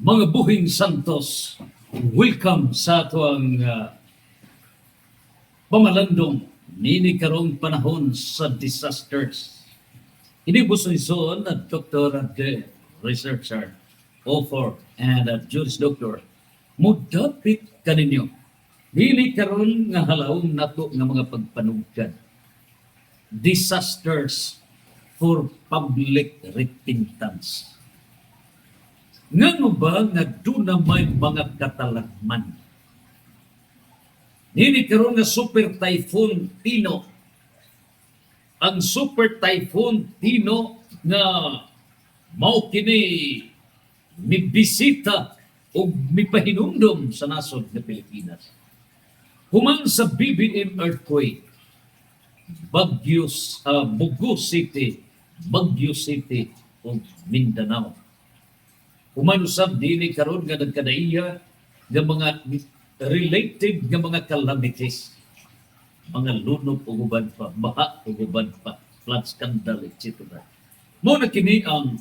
Mga buhing santos, welcome sa ato pamalandong nini karong panahon sa disasters. Ini buson at Dr. at researcher, author, and Juris Doctor. Mudapit kaninyo. Nini karon nga halawong nato nga mga pagpanugkan. Disasters for public repentance. Ngano ba nga doon na may mga katalagman? Nini karon nga Super Typhoon Tino. Ang Super Typhoon Tino nga mao kini mibisita o mipahinumdom sa nasod ng Pilipinas. Human sa BBM earthquake, Baguio City o Mindanao. Umanusab dini karon nga nagkadaiya nga mga related nga mga calamities, mga lunog o uban pa, baha o uban pa, flood scandal, etc. Mo na kini ang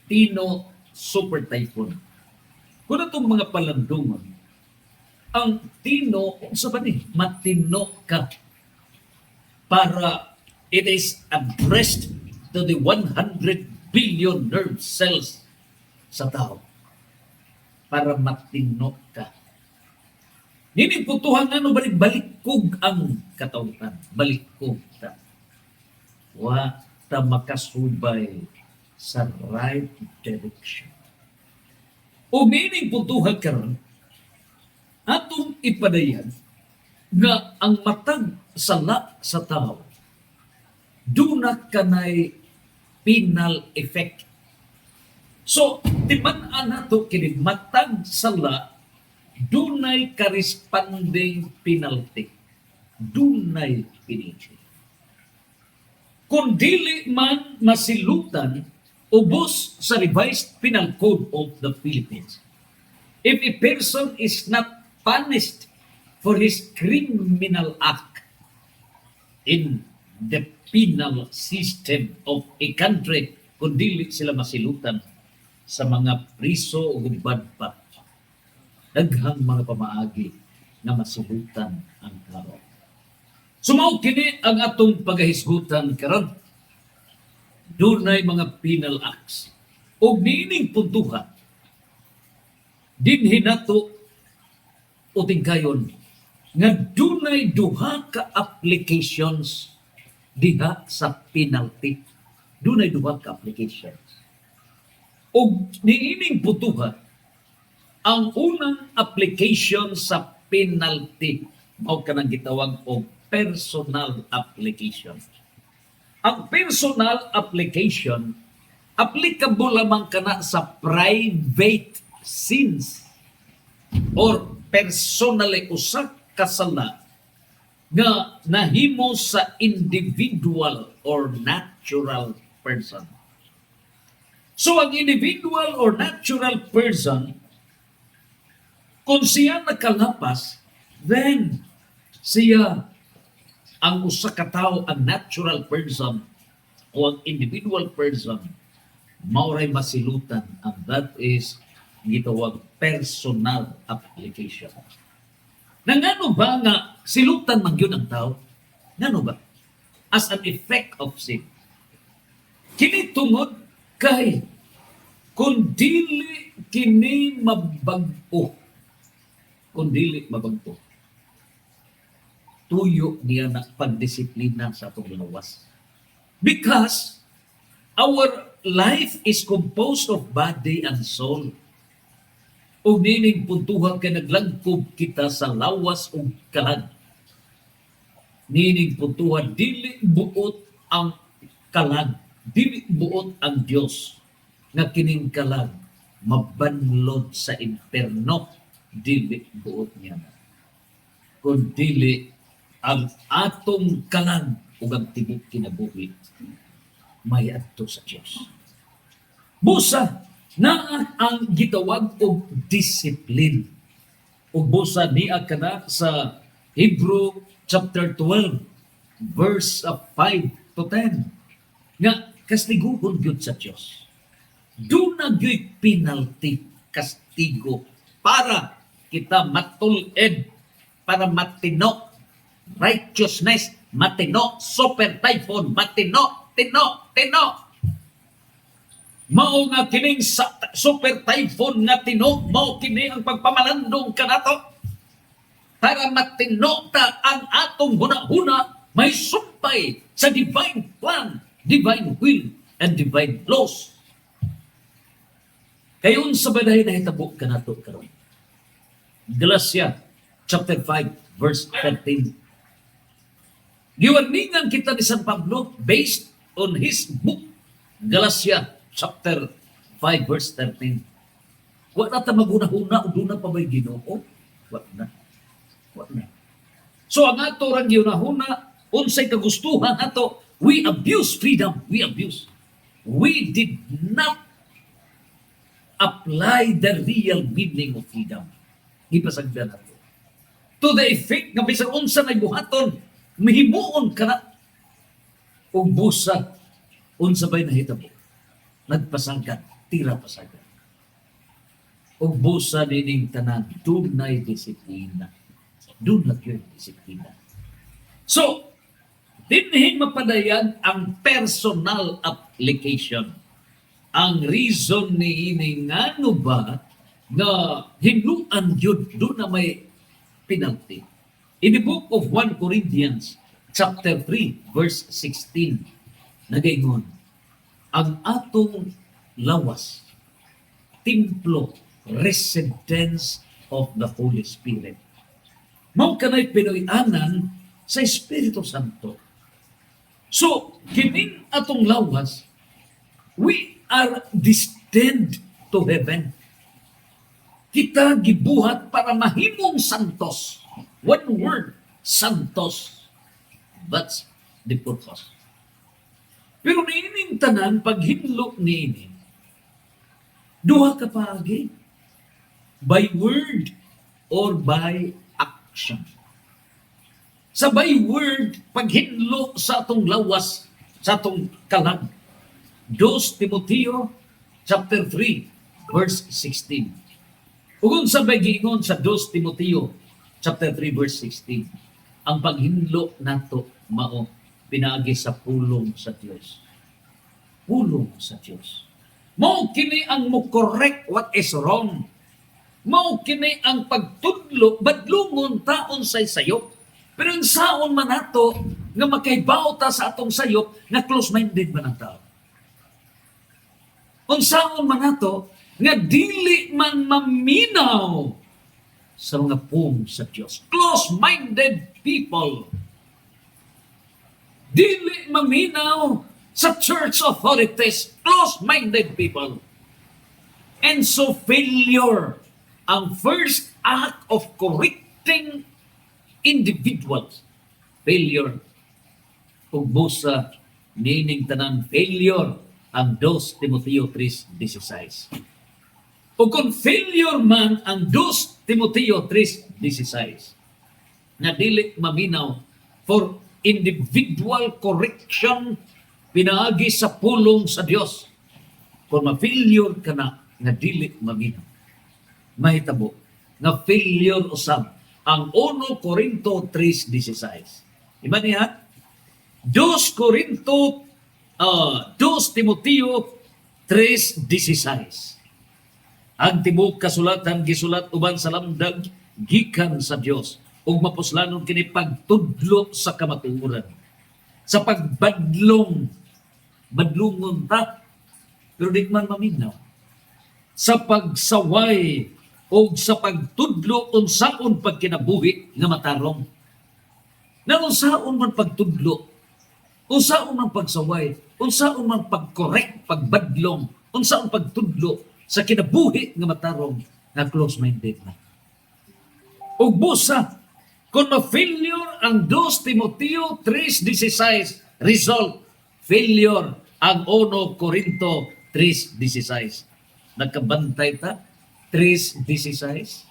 Tino Super Typhoon. Kung itong mga palandungan, ang Tino, sa ba ni, matino ka para it is addressed to the 100 billion nerve cells sa tao para matinok ka. Nini putuhan nga no balik-kog ang katawhan. Balik-kog ta. Wa ta makasubay sa right direction. O meaning putuhan karon atong ipadayan nga ang matag sala sa tao duna kanay penal effect. So, timan-an nato kini matag sala dunay corresponding penalty. Dunay penalty. Kung dili man masilutan ubos sa revised penal code of the Philippines, if a person is not punished for his criminal act in the penal system of a country, kung dili sila masilutan sa mga priso o gubad pa, daghang mga pamaagi na masilutan ang tao. Sumao kini ang atong pagahisgutan karon. Dunay mga penal acts ug niining puntuhan dinhi nato uting kayon nga dunay duha ka applications diha sa penalty. Dunay duha ka applications. O niining putuhan, ang unang application sa penalty mao kanang gitawag og personal application. Ang personal application applicable lamang kana sa private sins or personally usa ka sala nga nahimo sa individual or natural person. So, ang individual or natural person, kung siya nakalapas, then siya ang usa ka tawo, ang natural person o ang individual person, mauray masilutan, and that is gitawag personal application. Ngano ba nga silutan man yun ang tao? Ngano ba? As an effect of sin. Kini tungod kay kung dili kini mabag-o, kung dili mabag-o, tuyo niya na pagdisiplina sa atong luwas. Because our life is composed of body and soul. O nining puntuhan kay naglangkob kita sa lawas o kalag. Nining puntuhan, dili buot ang kalag, dili buot ang Dios nga kining kalag mabanlod sa imperno, dili buot niya na. Kung dili ang atong kalag ug ang tibok kinabuhi may adto sa Dios. Busa na ang gitawag og discipline. Ug busa niya kana sa Hebrew chapter 12 verse 5 to 10 nga kastiguhon gyud sa Dios. Do na gyud penalty kastigo para kita matulid, para matino, righteousness, matino, super typhoon, matino, tino. Mao nga kining super typhoon nga tino, mao kini ang pagpamalandong kanato. Para matino ta ang atong huna-huna, may sumpay sa divine plan, divine will, and divine laws. Kayon sa baday na hitabo kanato karon. Galatia chapter 5 verse 13. Giwarningan kita ni San Pablo based on his book Galatia chapter 5 verse 13. Wa na ta maguna-huna o doon na pa may Ginoo. Wa na. So ang ato rang ginahuna, unsay kagustuhan ato, we abuse freedom. We did not apply the real meaning of freedom. Ipasagdan nato. To the effect nga bisan unsa may buhaton, mahimuon ka na og busa unsa bay nahitabo. Nagpasagad, tira pasagad. Og busa dining tanan dunay disiplina. Dunay disiplina. So, dinhin mapadayan ang personal application. Ang reason ni ini ngano ba nga hinuan yun doon na may penalty. In the book of 1 Corinthians chapter 3 verse 16 nagaingon, ang atong lawas, templo, residence of the Holy Spirit. Mao kanay pinuy-anan sa Espiritu Santo. So, kining atong lawas, we are destined to heaven. Kita gibuhat para mahimong santos. One word, santos. That's the purpose. Pero niining tanan, pag hinlo niini, duha ka paagi, by word or by action. Sa by word, pag hinlo sa atong lawas, sa atong kalag, 2 Timoteo chapter 3 verse 16. Ug unsa bay giingon sa 2 Timoteo chapter 3 verse 16, ang paghinlo nato mao pinaagi sa pulong sa Dios. Pulong sa Dios. Mao kini ang mo correct what is wrong. Mao kini ang pagtudlo badlungon taon say sayop. Pero ang saon man nato nga makaibaw ta sa atong sayop nga close-minded man ang tao. Unsaon man nato nga dili man maminaw sa mga pung sa Dios. Close-minded people. Dili maminaw sa church authorities. Close-minded people. And so failure, ang first act of correcting individuals. Failure. Ug busa nining tanan failure ang 2 Timoteo 3:16. O kung failure man ang 2 Timoteo 3:16 na dili maminaw for individual correction pinaagi sa pulong sa Dios. Kung ma-failure ka na nga dili maminaw, mahitabo nga failure usab ang 1 Corinto 3:16. Iba niya? 2 Timoteo 3:16. Ang tibuok kasulatan gisulat uban sa lamdag gikan sa Dios ug mapuslanon kini pagtudlo sa kamatuoran. Sa pagbadlong badlungon ta pero di man maminaw. Sa pagsaway o sa pagtudlo unsaon pagkinabuhi nga matarong. Na unsaon man pagtudlo, unsaon man pagsaway, unsaon man pagkorek, pagbadlong, unsaon pagtudlo sa kinabuhi nga matarong nga close-minded na. Ug busa, kung ma-failure ang 2 Timoteo 3:16, result, failure ang 1 Corinto 3:16. Nagkabantay ta? 3:16.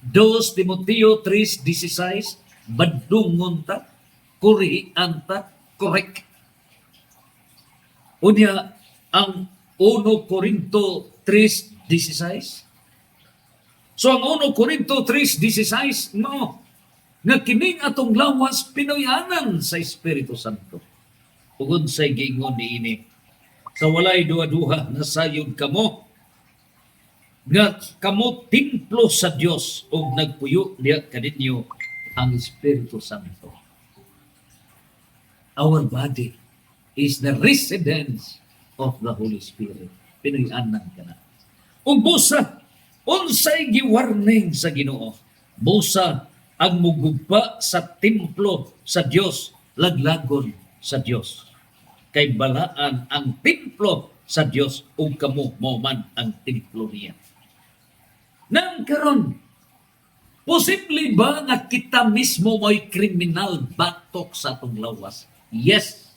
2 Timoteo 3:16, badungon ta, kurian ta, correct. Unya, ang 1 Corinto 3:16 16. So ang 1 Corinto 3:16 mo nga kining atong lawas pinoyanan sa Espiritu Santo. Ugod sa giingon niini, sa walay duha-duha nasayod kamo nga kamo templo sa Dios ug nagpuyo diha kaninyo ang Espiritu Santo. Our body is the residence of the Holy Spirit. Pinoyanan ka na. Ug busa unsay giwarning sa Ginoo? Busa ang mugugpa sa templo sa Dios, laglagon sa Dios. Kay balaan ang templo sa Dios ug kamo mao man ang templo niya. Nang karon, posible ba nga kita mismo mo'y kriminal batok sa atong lawas? Yes.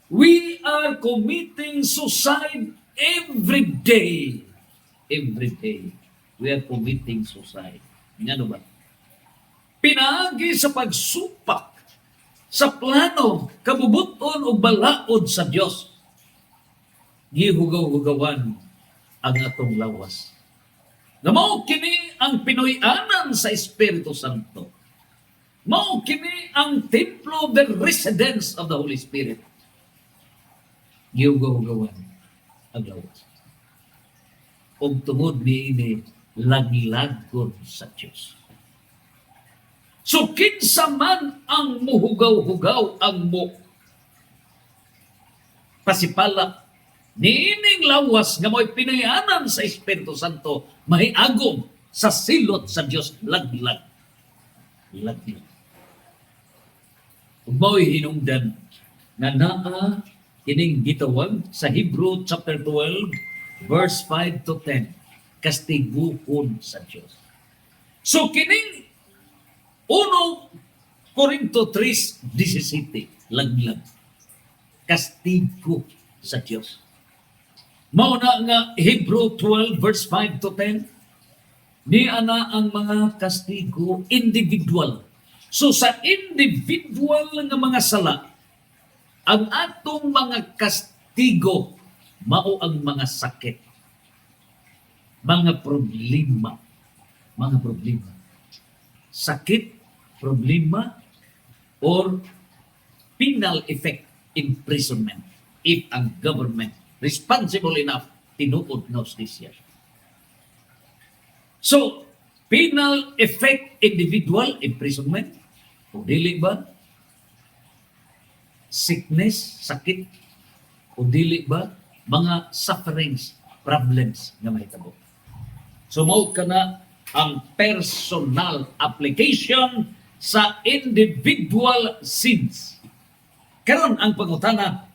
We are committing suicide every day. Every day. We are committing suicide. Nga ba? Pinaagi sa pagsupak sa plano, kabubuton o balaod sa Diyos. Gihugaw-hugawan ang atong lawas. Na mao kini ang pinoyanan sa Espiritu Santo. Mao kini ang templo, the residence of the Holy Spirit. Gihugaw-hugawan ang lawas. O tungod niini laglagon sa Diyos. So kinsa man ang muhugaw-hugaw ang mo pasipala niining lawas nga mo'y pinayanan sa Espiritu Santo mahiagom sa silot sa Diyos laglag. Laglag. Ug mao'y hinungdan nga naa kining gitawag sa Hebrew chapter 12 verse 5 to 10 kastiguhon sa Diyos. So kining 1 Corinto 3:17 laglag kastigo sa Diyos. Mao na nga Hebrew 12 verse 5 to 10 ni ana ang mga kastigo individual. So sa individual nga mga sala, ang atong mga kastigo mao ang mga sakit, mga problema, sakit, problema, or penal effect, imprisonment if ang government responsible enough tinuod na hustisya. So, penal effect, individual, imprisonment, o dili ba? Sickness, sakit, o dili ba? Mga sufferings, problems nga mahitabo. So, mao ka na ang personal application sa individual sins. Karon ang pangutana,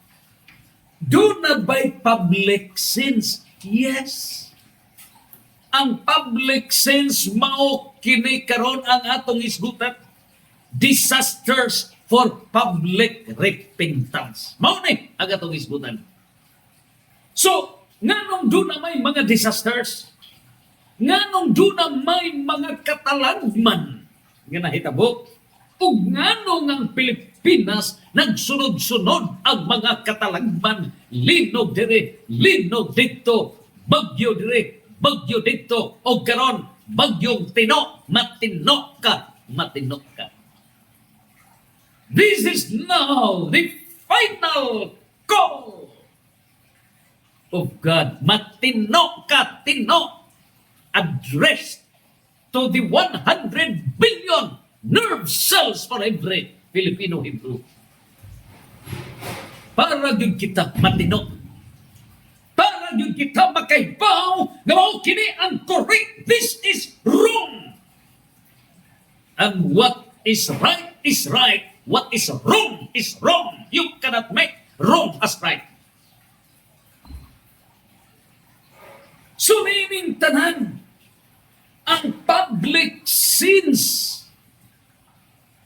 do na ba'y public sins? Yes. Ang public sins mao kini karon ang atong isgutan. Disasters for public repentance. Mao ni ang atong isgutan. So, nganong do na may mga disasters? Nganong do na may mga katalagman nga nahitabo? Ug nganong ang Pilipinas nagsunod-sunod ang mga katalagman, linog dire, linog dito, bagyo dire, bagyo dito, o karon bagyong Tino, matinok ka. This is now the final call of God. Matinok ka, Tino, addressed to the 100 billion nerve cells for every Filipino Hebrew. Para yun kita matinok. Para yun kita makaibaw nga mao kini ang correct. This is wrong. And what is right is right. What is wrong is wrong. You cannot make wrong as right. Sumiming tanan ang public sins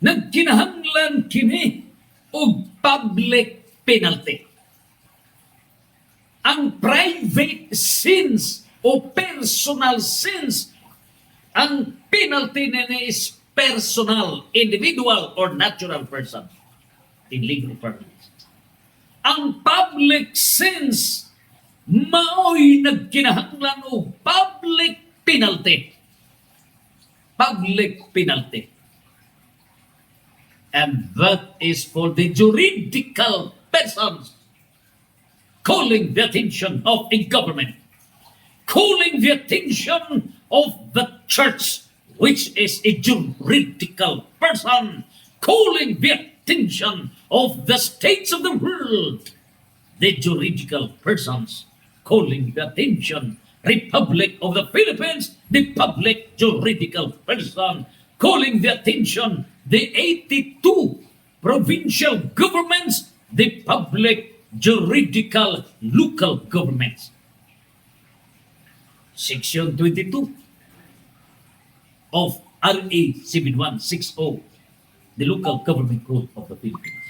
nagkinahanglan kini og public penalty. Ang private sins o personal sins, ang penalty nini is personal, individual, or natural person in legal parlance. Ang public sins mao'y nagkinahanglan og public penalty. Public penalty. And that is for the juridical persons calling the attention of a government, calling the attention of the church, which is a juridical person, calling the attention of the states of the world, the juridical persons, calling the attention, Republic of the Philippines, the public juridical person, calling the attention, the 82 provincial governments, the public juridical local governments. Section 22 of RA 7160, the Local Government Code of the Philippines,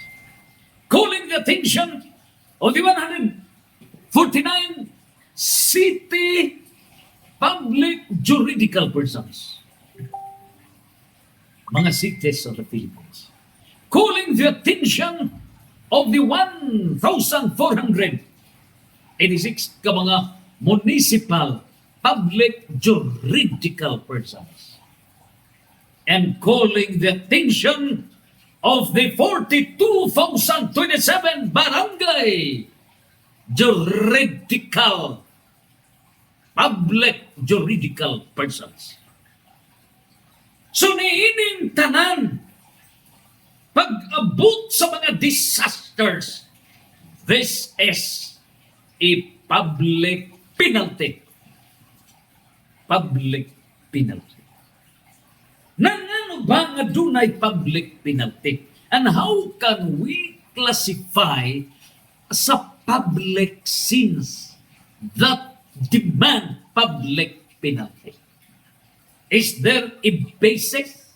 calling the attention of the 149 city public juridical persons, mga cities of the Philippines, calling the attention of the 1,486 ka mga municipal public juridical persons, and calling the attention of the 42,027 barangay juridical public juridical persons. So niining tanan, pag-abot sa mga disasters, this is a public penalty. Public penalty. Nangano ba nga dunay public penalty? And how can we classify sa public sins that demand public penalty? Is there a basis?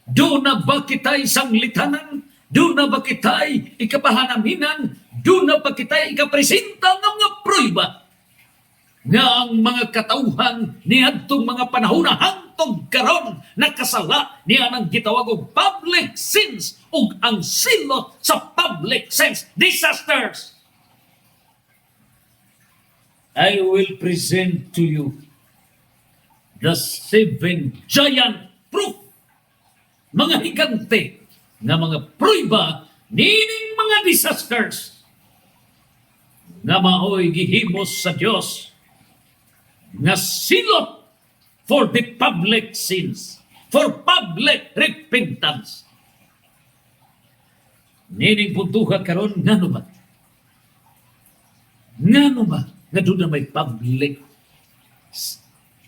Do na ba kita'y sanglitanan? Do na ba kita'y ikapahanaminan? Do na ba kita'y ikapresenta ng mga pruiba nga ang mga katauhan ni adtong mga panahon na hangtod karon nakasala niya ng gitawag og public sins ug ang silot sa public sins disasters. I will present to you the 7 giant proof, mga higante nga mga pruiba nining mga disasters nga maoy gihimos sa Dios nga silot for the public sins, for public repentance. Nining puntuha karon ngano ba? Ngano ba nga doon na may public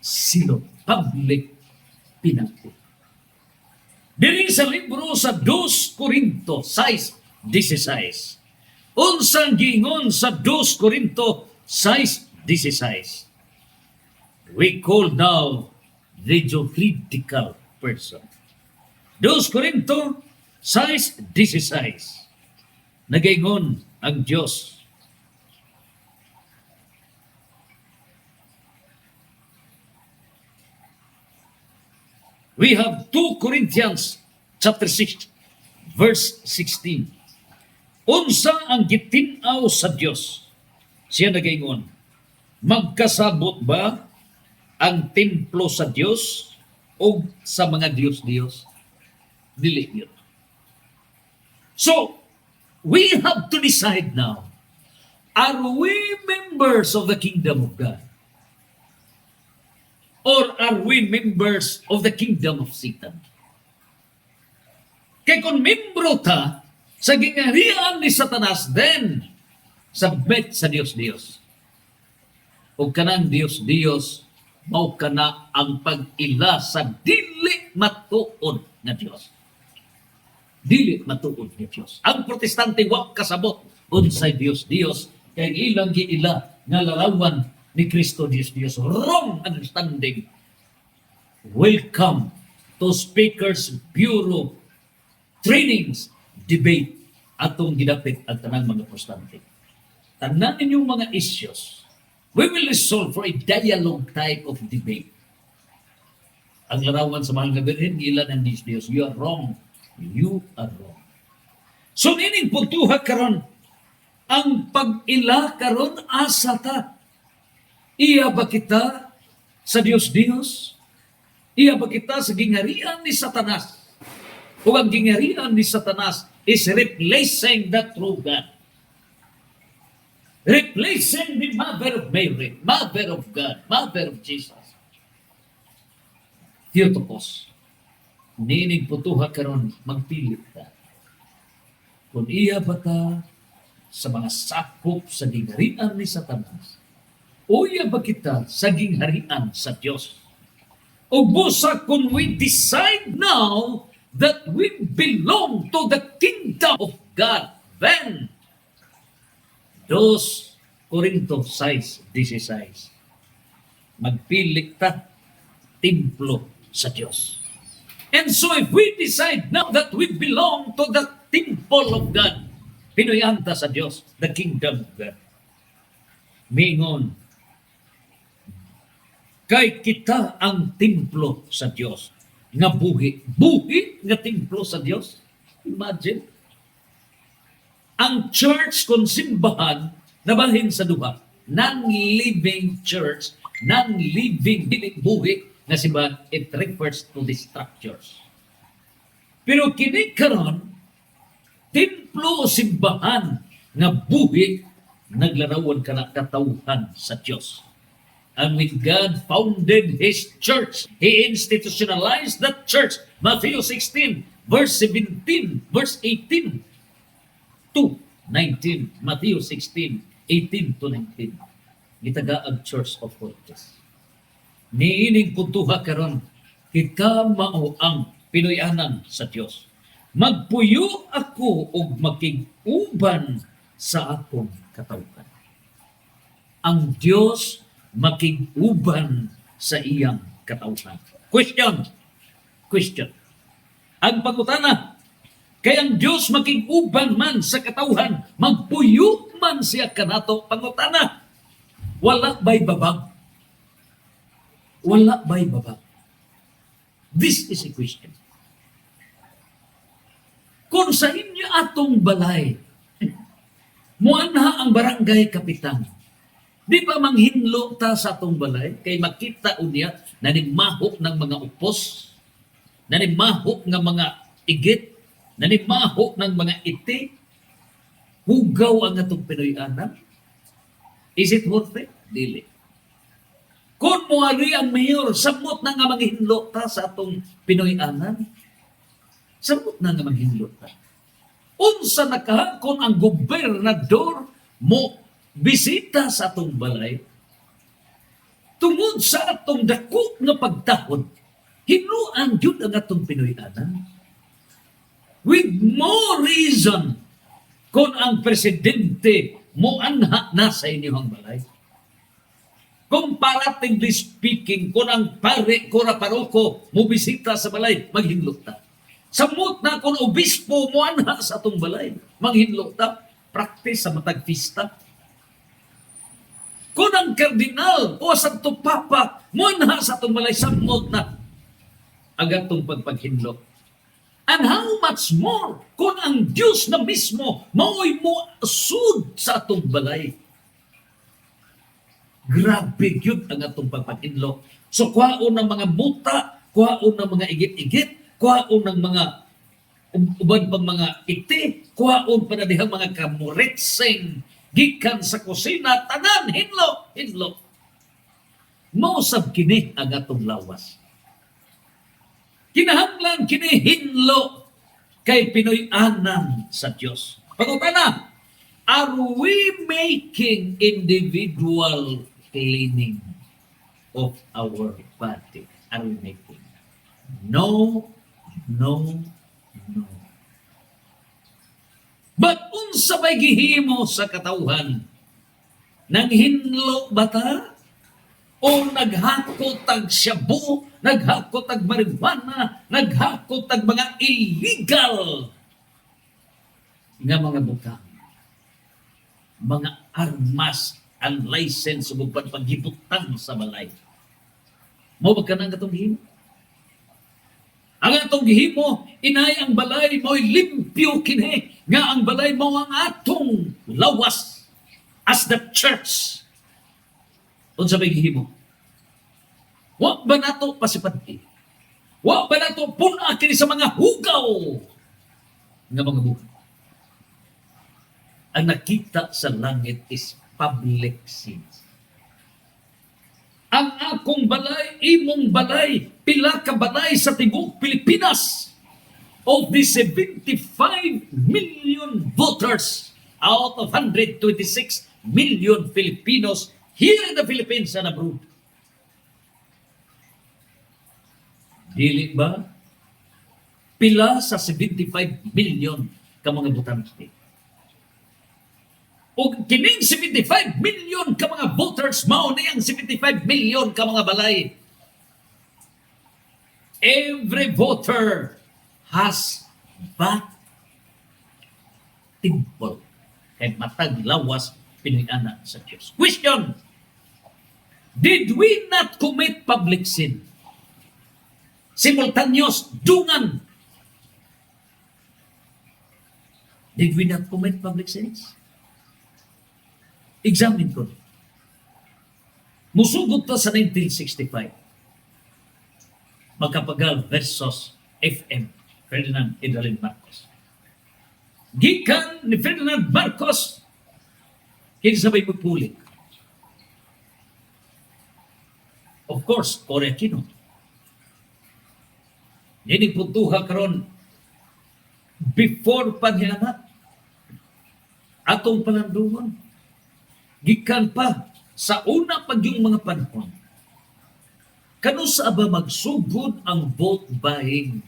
silot, public penalty? Diri sa libro sa 2 Corinto 6:16. Unsang giingon sa 2 Corinto 6:16. We call now the juridical person. 2 Corinto 6:16. Nagaingon ang Diyos. We have 2 Corinthians chapter 6 verse 16. Unsa ang gitinaw sa Dios? Siya nagaingon, magkasabot ba ang templo sa Dios o sa mga Diyos-Diyos? Dili yun. So, we have to decide now, are we members of the kingdom of God? Or are we members of the kingdom of Satan? Kaya kung membro ta sa gingarian ni Satanas, then submit sa Diyos-Diyos. O kanang Diyos-Diyos, mao kana ang pag-ila sa dili matuod nga Dios. Dili matuod nga Dios. Ang protestante wa kasabot unsay Dios kay ilang giila nga larawan ni Kristo Dios. Wrong understanding. Welcome to Speakers Bureau trainings, debate atong gidapit ang tanang mga protestante. Tanan ninyong mga issues, we will resolve for a dialogue type of debate. Ang larawan sa mahal nga birhen, ilan ang Diyos. You are wrong. You are wrong. So, nining puntuha karon, ang pag-ila karon asa ta? Iya ba kita sa Dios? Iya ba kita sa gingharian ni Satanas? O ang gingharian ni Satanas is replacing the true God. Replacing the Mother of Mary, Mother of God, Mother of Jesus. Theotokos, nining putuha karon magpilit ta. Kung iya ba ta sa mga sakop sa gingharian ni Satanas, o iya ba kita sa gingharian sa Diyos? O busa kung we decide now that we belong to the kingdom of God, then 2 Corinto 6:16, magpilit ta templo sa Diyos. And so if we decide now that we belong to the temple of God, pinuyan ta sa Diyos, the kingdom of God. Mingon, kay kita ang templo sa Diyos. Nga buhi nga templo sa Diyos. Imagine. Ang church kung simbahan, nabalhin sa duha. Non-living church, non-living, buhi nga simbahan, it refers to the structures. Pero kini karon, templo o simbahan nga buhi, naglarawan ka na katauhan sa Diyos. And when God founded His church, He institutionalized that church. Matthew 16, verse 17, verse 18 to 19. Matthew 16, 18 to 19. Gitagaag Church of Hortus. Niining puntuha karon, kita mao ang pinuyanan sa Dios. Magpuyo ako og makig-uban sa akong katawhan. Ang Dios makig-uban sa iyang katawhan. Question. Ang pangutana, kay ang Dios makig-uban man sa katawhan, magpuyo man siya kanato. Pangutana, wala ba'y babag? Wala ba'y babag? This is a question. Kung sa inyo atong balay, muanha ang barangay kapitan, di ba manghinlo ta sa atong balay, kay makita unya na nimahok ng mga upos, na nimahok ng mga igit, na nimahok ng mga iti, hugaw ang atong Pinoy-anan? Is it worth it? Dili. Kung muari ang mayor, samot na nga manghinlo ta sa atong Pinoy-anan, samot na nga manghinlo ta. Unsa nakahakon ang gobernador mo bisita sa atong balay, tungod sa atong dako nga pagtahod, hinuan yun ang atong Pinoy-anan. With more reason, kung ang presidente mo anha na sa inyong balay. Comparatively speaking, kung ang pare, kura paroko, mo bisita sa balay, maghinlok ta. Samot na kung obispo mo anha sa atong balay, maghinlok ta. Practice sa matag pista. Kung ang kardinal o Santo Papa mo anha sa atong balay, samot na agatong pagpaghinlok. And how much more kung ang Diyos na mismo maoy mo sud sa atong balay. Grabe yun ang atong pagpaghinlok. So kwaon ng mga buta, kwaon ng mga igit-igit, kwaon ng mga uban pang mga iti, kwaon pa na dihang mga kamuritsing, gikan sa kusina, tanan, hinlo. Mausab kini ang atong lawas. Kinahanglan kini hinlo kay Pinoy-anan sa Dios. Pagutana, are we making individual cleaning of our body? Are we making? No. But unsa bay gihimo sa katawhan? Nang hinlo bata? O naghakot tag shabu, naghakot tag marijuana, naghakot tag mga illegal nga mga butang, mga armas, unlicensed ug paghibutang sa balay. Mao ba kanang katong gihimo? Ang atong gihimo, inay ang balay mo'y limpyo kini nga ang balay mo ang atong lawas as the church. Unsa may gihimo? Wa ba nato pasipati? Wa ba nato puna kini sa mga hugaw nga mga buhay? Ang nakita sa langit is public sins. Ang akong balay, imong balay, pila ka balay sa tibuok Pilipinas of the 75 million voters out of 126 million Filipinos here in the Philippines and abroad. Dili ba? Pila sa 75 million ka mga botante. O kining 75 million ka mga voters, mao na ang 75 million ka mga balay. Every voter has but timbol kay matag lawas piniana sa Diyos. Question: did we not commit public sin? Simultaneous dungan. Did we not commit public sins? Examine ko. Musugot ta sa 1965. Magkapagal versus FM, Ferdinand Idalin Marcos. Gikan ni Ferdinand Marcos, kinsabay magpulit. Of course, Cory Aquino. Yan puntuha karon before panhianat atong panandungon. Gikan pa sa una pag yung mga panahon. Kano sa ba magsugod ang vote buying,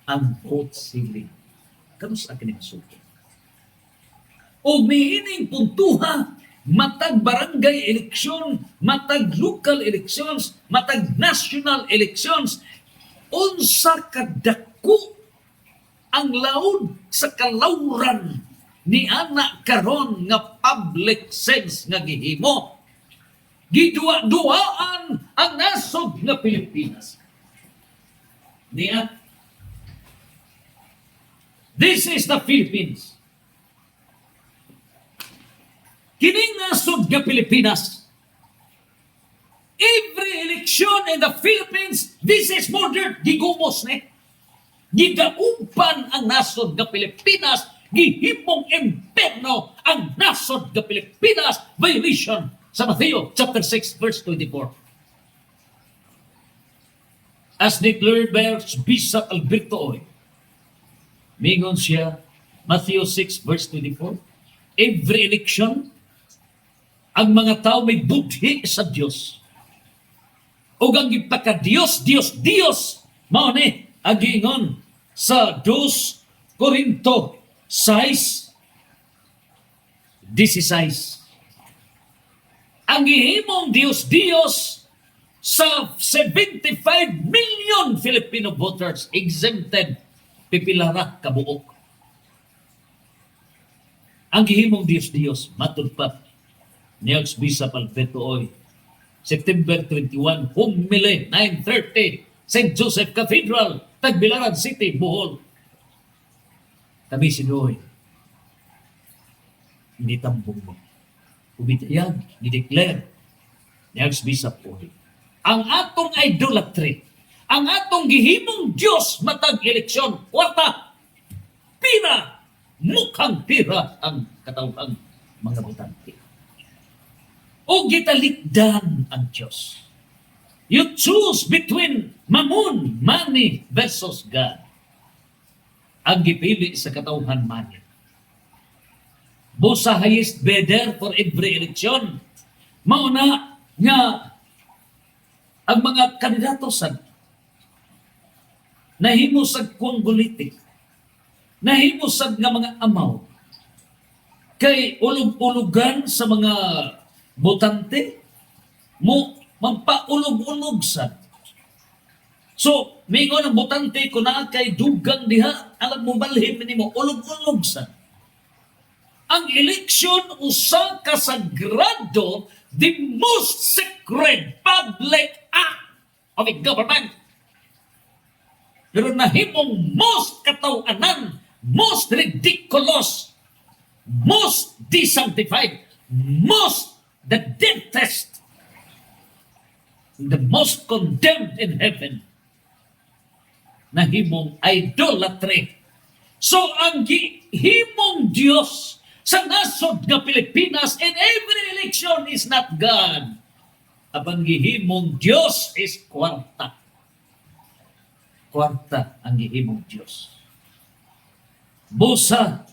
ang vote stealing? Kano sa akin magsugod? O mihining puntuha, matag barangay eleksyon, matag local elections, matag national elections, unsa kadako ang laod sa kalawran ni anak karon nga public sense nga gihimo. Gidua-duaan ang nasod nga Pilipinas. Niya, this is the Philippines. Kining nasod nga Pilipinas, every election in the Philippines, this is murder. Gigumos ni. Gigauban ang nasod nga Pilipinas. Gihimong imperno ang nasod ng Pilipinas, violation sa Matthew chapter 6 verse 24. As declared by Bishop Alberto Oy, mingon siya, Matthew 6 verse 24, every election, ang mga tao may budhi sa Diyos. O ang ipaka-Diyos, Diyos, Diyos, mao ni agingon sa 2 Corinto 6:16. Ang gihimong Diyos sa 75 million Filipino voters exempted pipilara kabuok. Ang gihimong Diyos matud pa ni Bishop Alberto Oy, September 21, Humile 9:30, St. Joseph Cathedral, Tagbilaran City, Bohol. Kami sinuoy, hindi tambong mo. Ubitayag, ni-declare ni Archbishop Oy. Ang atong idolatry, ang atong gihimong Diyos matag eleksyon, warta, pira, mukhang pira ang katawang mga butante. O gitalikdan ang Diyos. You choose between mammon, money versus God. Ang gipili sa katawhan money. Both sa highest bidder for every election. Mauna nga ang mga kandidato sa nahimo sa kongolitik, nahimo sa nga mga amaw, kay ulog-ulugan sa mga botante, mo mampaulog-ulog sa. So, mingon ang botante ko na kay dugang diha, alam mo balhin nimo ulog-ulog sa. Ang eleksyon usa ka sagrado, the most sacred public act of a government. Pero nahimong most katawanan most ridiculous, most desanctified, most the deadest, the most condemned in heaven na himong idolatry. So ang himong Dios sa nasod nga Pilipinas in every election is not God. Abang gihimong Dios is kwarta. Kwarta ang gihimong Dios. Busa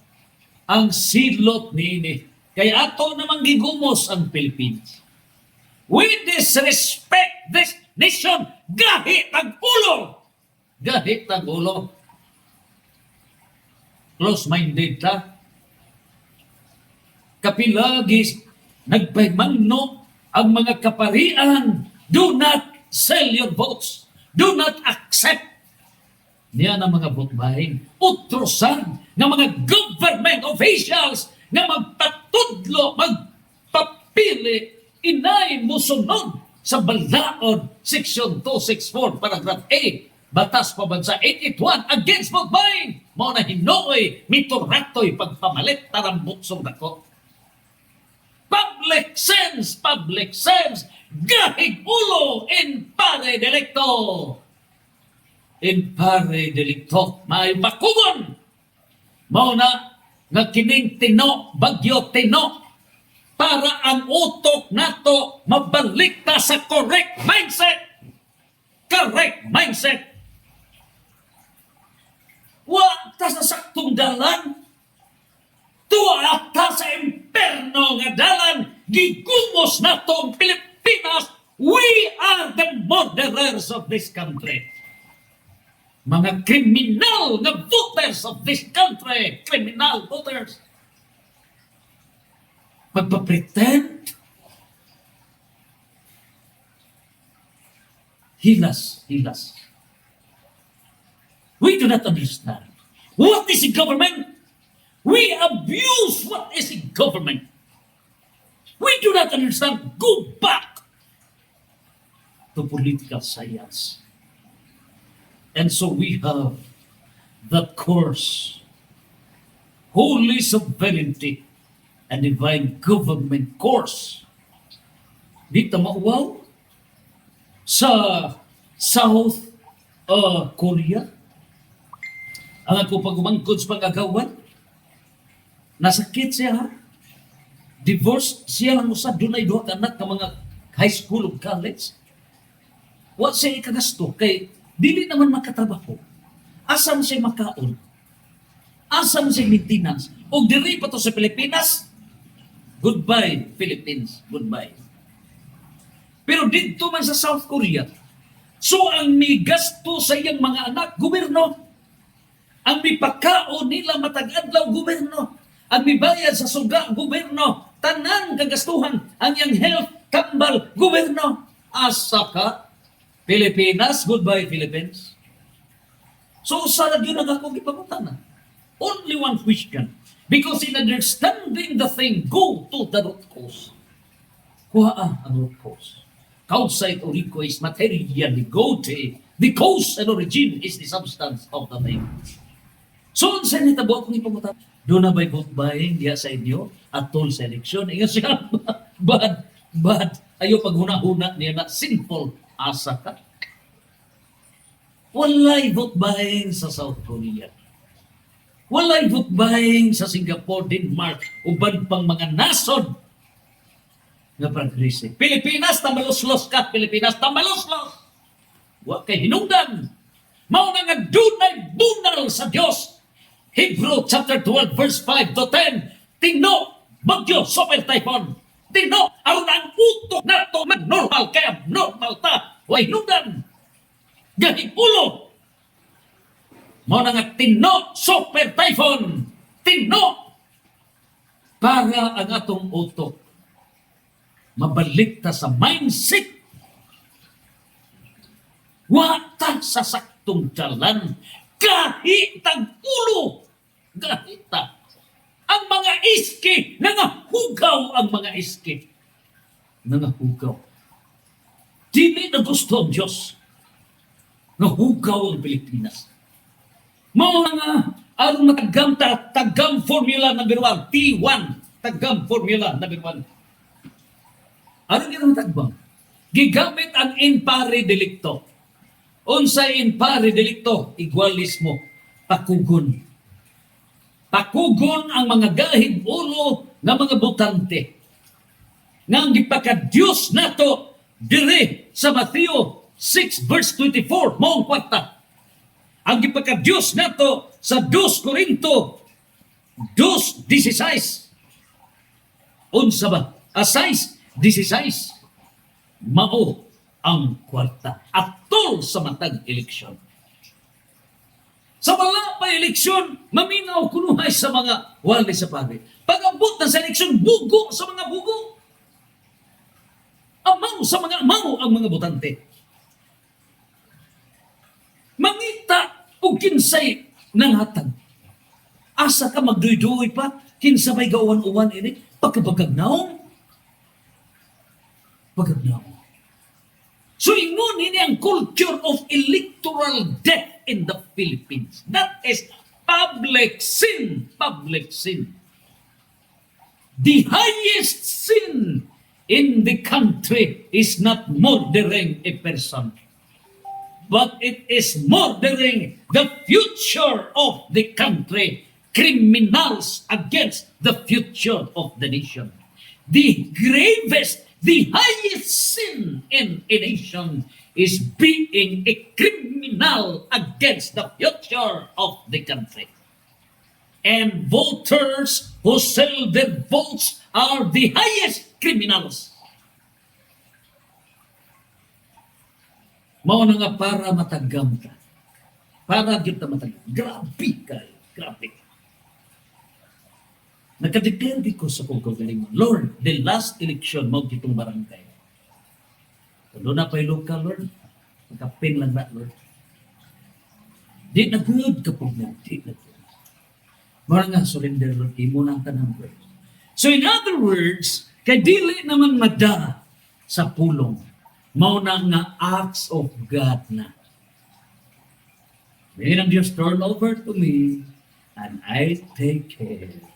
ang silot niini. Kaya ato namang gigumos ang Philippines. We disrespect this nation. Gahit ang ulo. Gahit ang ulo. Close-minded ta. Kapilagis, nagpaymangno ang mga kaparian. Do not sell your votes. Do not accept niya ng mga vote buying. Utrosan ng mga government officials na magpatudlo, magpapili, inay musunod sa balaod Section 264, Paragraph A, Batas Pabansa 881 against vote buying. Mao na hinoy, mituratoy pagpamalit tarambot song dako. Public sense, gahig ulo in pare delicto. In pare delicto, may bakugon. Mao na nga kining tino, bagyo tino, para ang utok nato mabalik ta sa correct mindset. Correct mindset. Wa ta sa saktong dalan. Tuwa ta sa imperno nga dalan. Gigumos nato ang Pilipinas. We are the murderers of this country. Mga kriminal na voters of this country. Criminal voters. Magpapretend. Hilas. We do not understand. What is a government? We abuse what is a government. We do not understand. Go back to political science. And so we have the course, Holy Sovereignty and Divine Government course. Di tamawaw sa South Korea. Ang ako pagumangkod sa pag-agawan, nasakit siya. Divorce siya lang usab, dunay duha ka anak ka mga high school o college. Wa siya ikagasto kay dili naman makatrabaho. Asam siya makaon? Asam siya maintenance? O diri pa to sa Pilipinas? Goodbye, Philippines. Goodbye. Pero dito man sa South Korea, so ang may gasto sa iyang mga anak, gobyerno. Ang may pagkaon nila matag-adlaw, gobyerno. Ang may bayad sa suga, gobyerno. Tanan kagastuhan, ang iyang health, kambal, gobyerno. Asa ka? Pilipinas, goodbye Philippines. So sarag yun ang akong ipamutan. Only one question. Because in understanding the thing, go to the root cause. Kuha ang root cause. Outside orico is materia, ligote. The cause and origin is the substance of the thing. So, sa nitabo akong ipamutan, doon na ba'y vote buying diya sa inyo at tol sa eleksyon? Ingat siya, bad. Ayaw paghuna-huna niya na sinful asa ka. Walay vote buying sa South Korea. Walay vote buying sa Singapore, Denmark, uban pang mga nasod nga progresi. Pilipinas, tamaloslos ka. Pilipinas, tamaloslos. Wa kay hinungdan. Mao na nga dunay bunal sa Dios. Hebrew chapter 12 verse 5 to 10. Tino, bagyo, super typhoon. Tino, aron ang utok na to mag-normal kaya abnormal ta. Wa hinungdan. Gahig ulo. Mao na nga tino, super typhoon. Tino, para ang atong utok mabalik ta sa mindset. Wata sa saktong dalan. Kahit ang ulo. Gahita. Ang mga iski. Nangahugaw ang mga iski. Nangahugaw. Dili na gusto ang Diyos. Nahugaw ang Pilipinas. Mga aron matagam tagam formula number 1, T1, tagam formula number 1. Aron gyud tagbang. Gigamit ang in pare delicto. Unsay in pare delicto? Igualismo, pakugon. Pakugon ang mga gahig ulo nga mga botante. Nga ang gipaka-Diyos nato dire sa Mateo 6 verse 24, maong kwarta. Ang gipaka-Diyos nato sa 2 Corinto 2:16. Unsa ba? 6:16. Mao ang kwarta atol sa matag eleksyon. Sa wala pa eleksyon, maminaw kunuhay sa mga wali sa pari. Pag-abot na sa eleksyon, bugo sa mga bugo. Amaw sa mga amaw ang mga botante. Mangita o kinsay nangatag. Asa ka magduy-duy pa, kinsa may gawan-uwan ini, pagkabagagnaong. Pagkabagnaong. So ingon ini ang culture of electoral death in the Philippines. That is public sin. Public sin. The highest sin in the country is not murdering a person, but it is murdering the future of the country. Criminals against the future of the nation. The gravest, the highest sin in a nation is being a criminal against the future of the country. And voters who sell their votes are the highest criminals. Mao na nga para matagam ka. Para kita matagam. Grabe kayo. Grabe. Nakadeclare ko sa kong kagalingon, Lord, the last election mo kitong barangay. Kung na pa'y local, Lord, magkapin lang na, Lord. Di na good kapag na, di na good. Mara nga, surrender, Lord, imo na ang tanang Lord. So in other words, kay dili naman mada sa pulong, mao na nga acts of God na. Then ang Diyos, turn over to me, and I take care.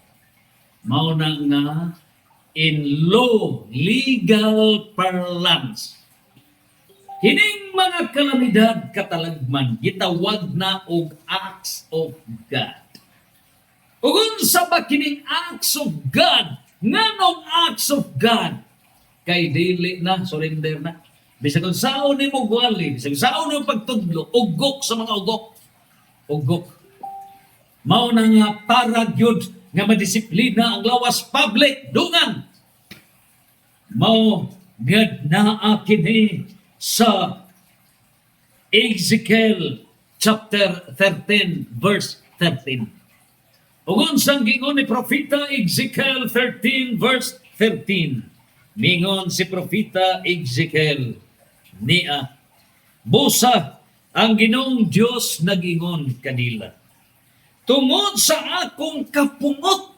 Mao na nga in law, legal parlance. Kining mga kalamidad katalagman gitawag na og acts of God. Ug unsa ba kining acts of God? Nganong acts of God? Kay dili na surrender na. Bisag kung saon nimo gwali, bisag saon nimo pagtudlo, ugok sa mga ugok. Ugok. Mao na nga para gyud nga madisiplina ang lawas public dungan. Mao gad naa kini sa Ezekiel chapter 13 verse 13. Ug unsang gingon ni propeta Ezekiel 13 verse 13. Mingon si propeta Ezekiel niya, busa ang Ginoong Dios nagingon kanila. Tungod sa akong kapungot.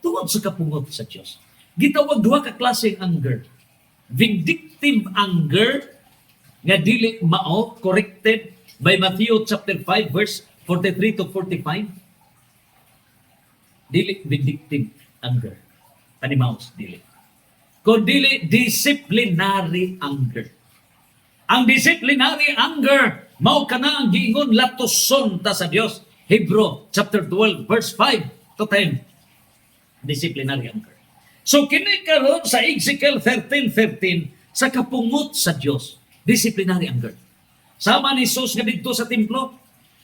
Tungod sa kapungot sa Diyos. Gitawag duha ka klaseng anger. Vindictive anger nga dili mao, corrected by Matthew chapter 5 verse 43 to 45. Dili vindictive anger. Panimaos dili. Kung dili disciplinary anger. Ang disciplinary anger mao kana ang giingon latoson ta sa Dios. Hebrew chapter 12 verse 5 to 10. Disciplinary anger. So kini karon sa Ezekiel 13:13 sa kapungot sa Dios, disciplinary anger. Sama ni Jesus nga didto sa templo,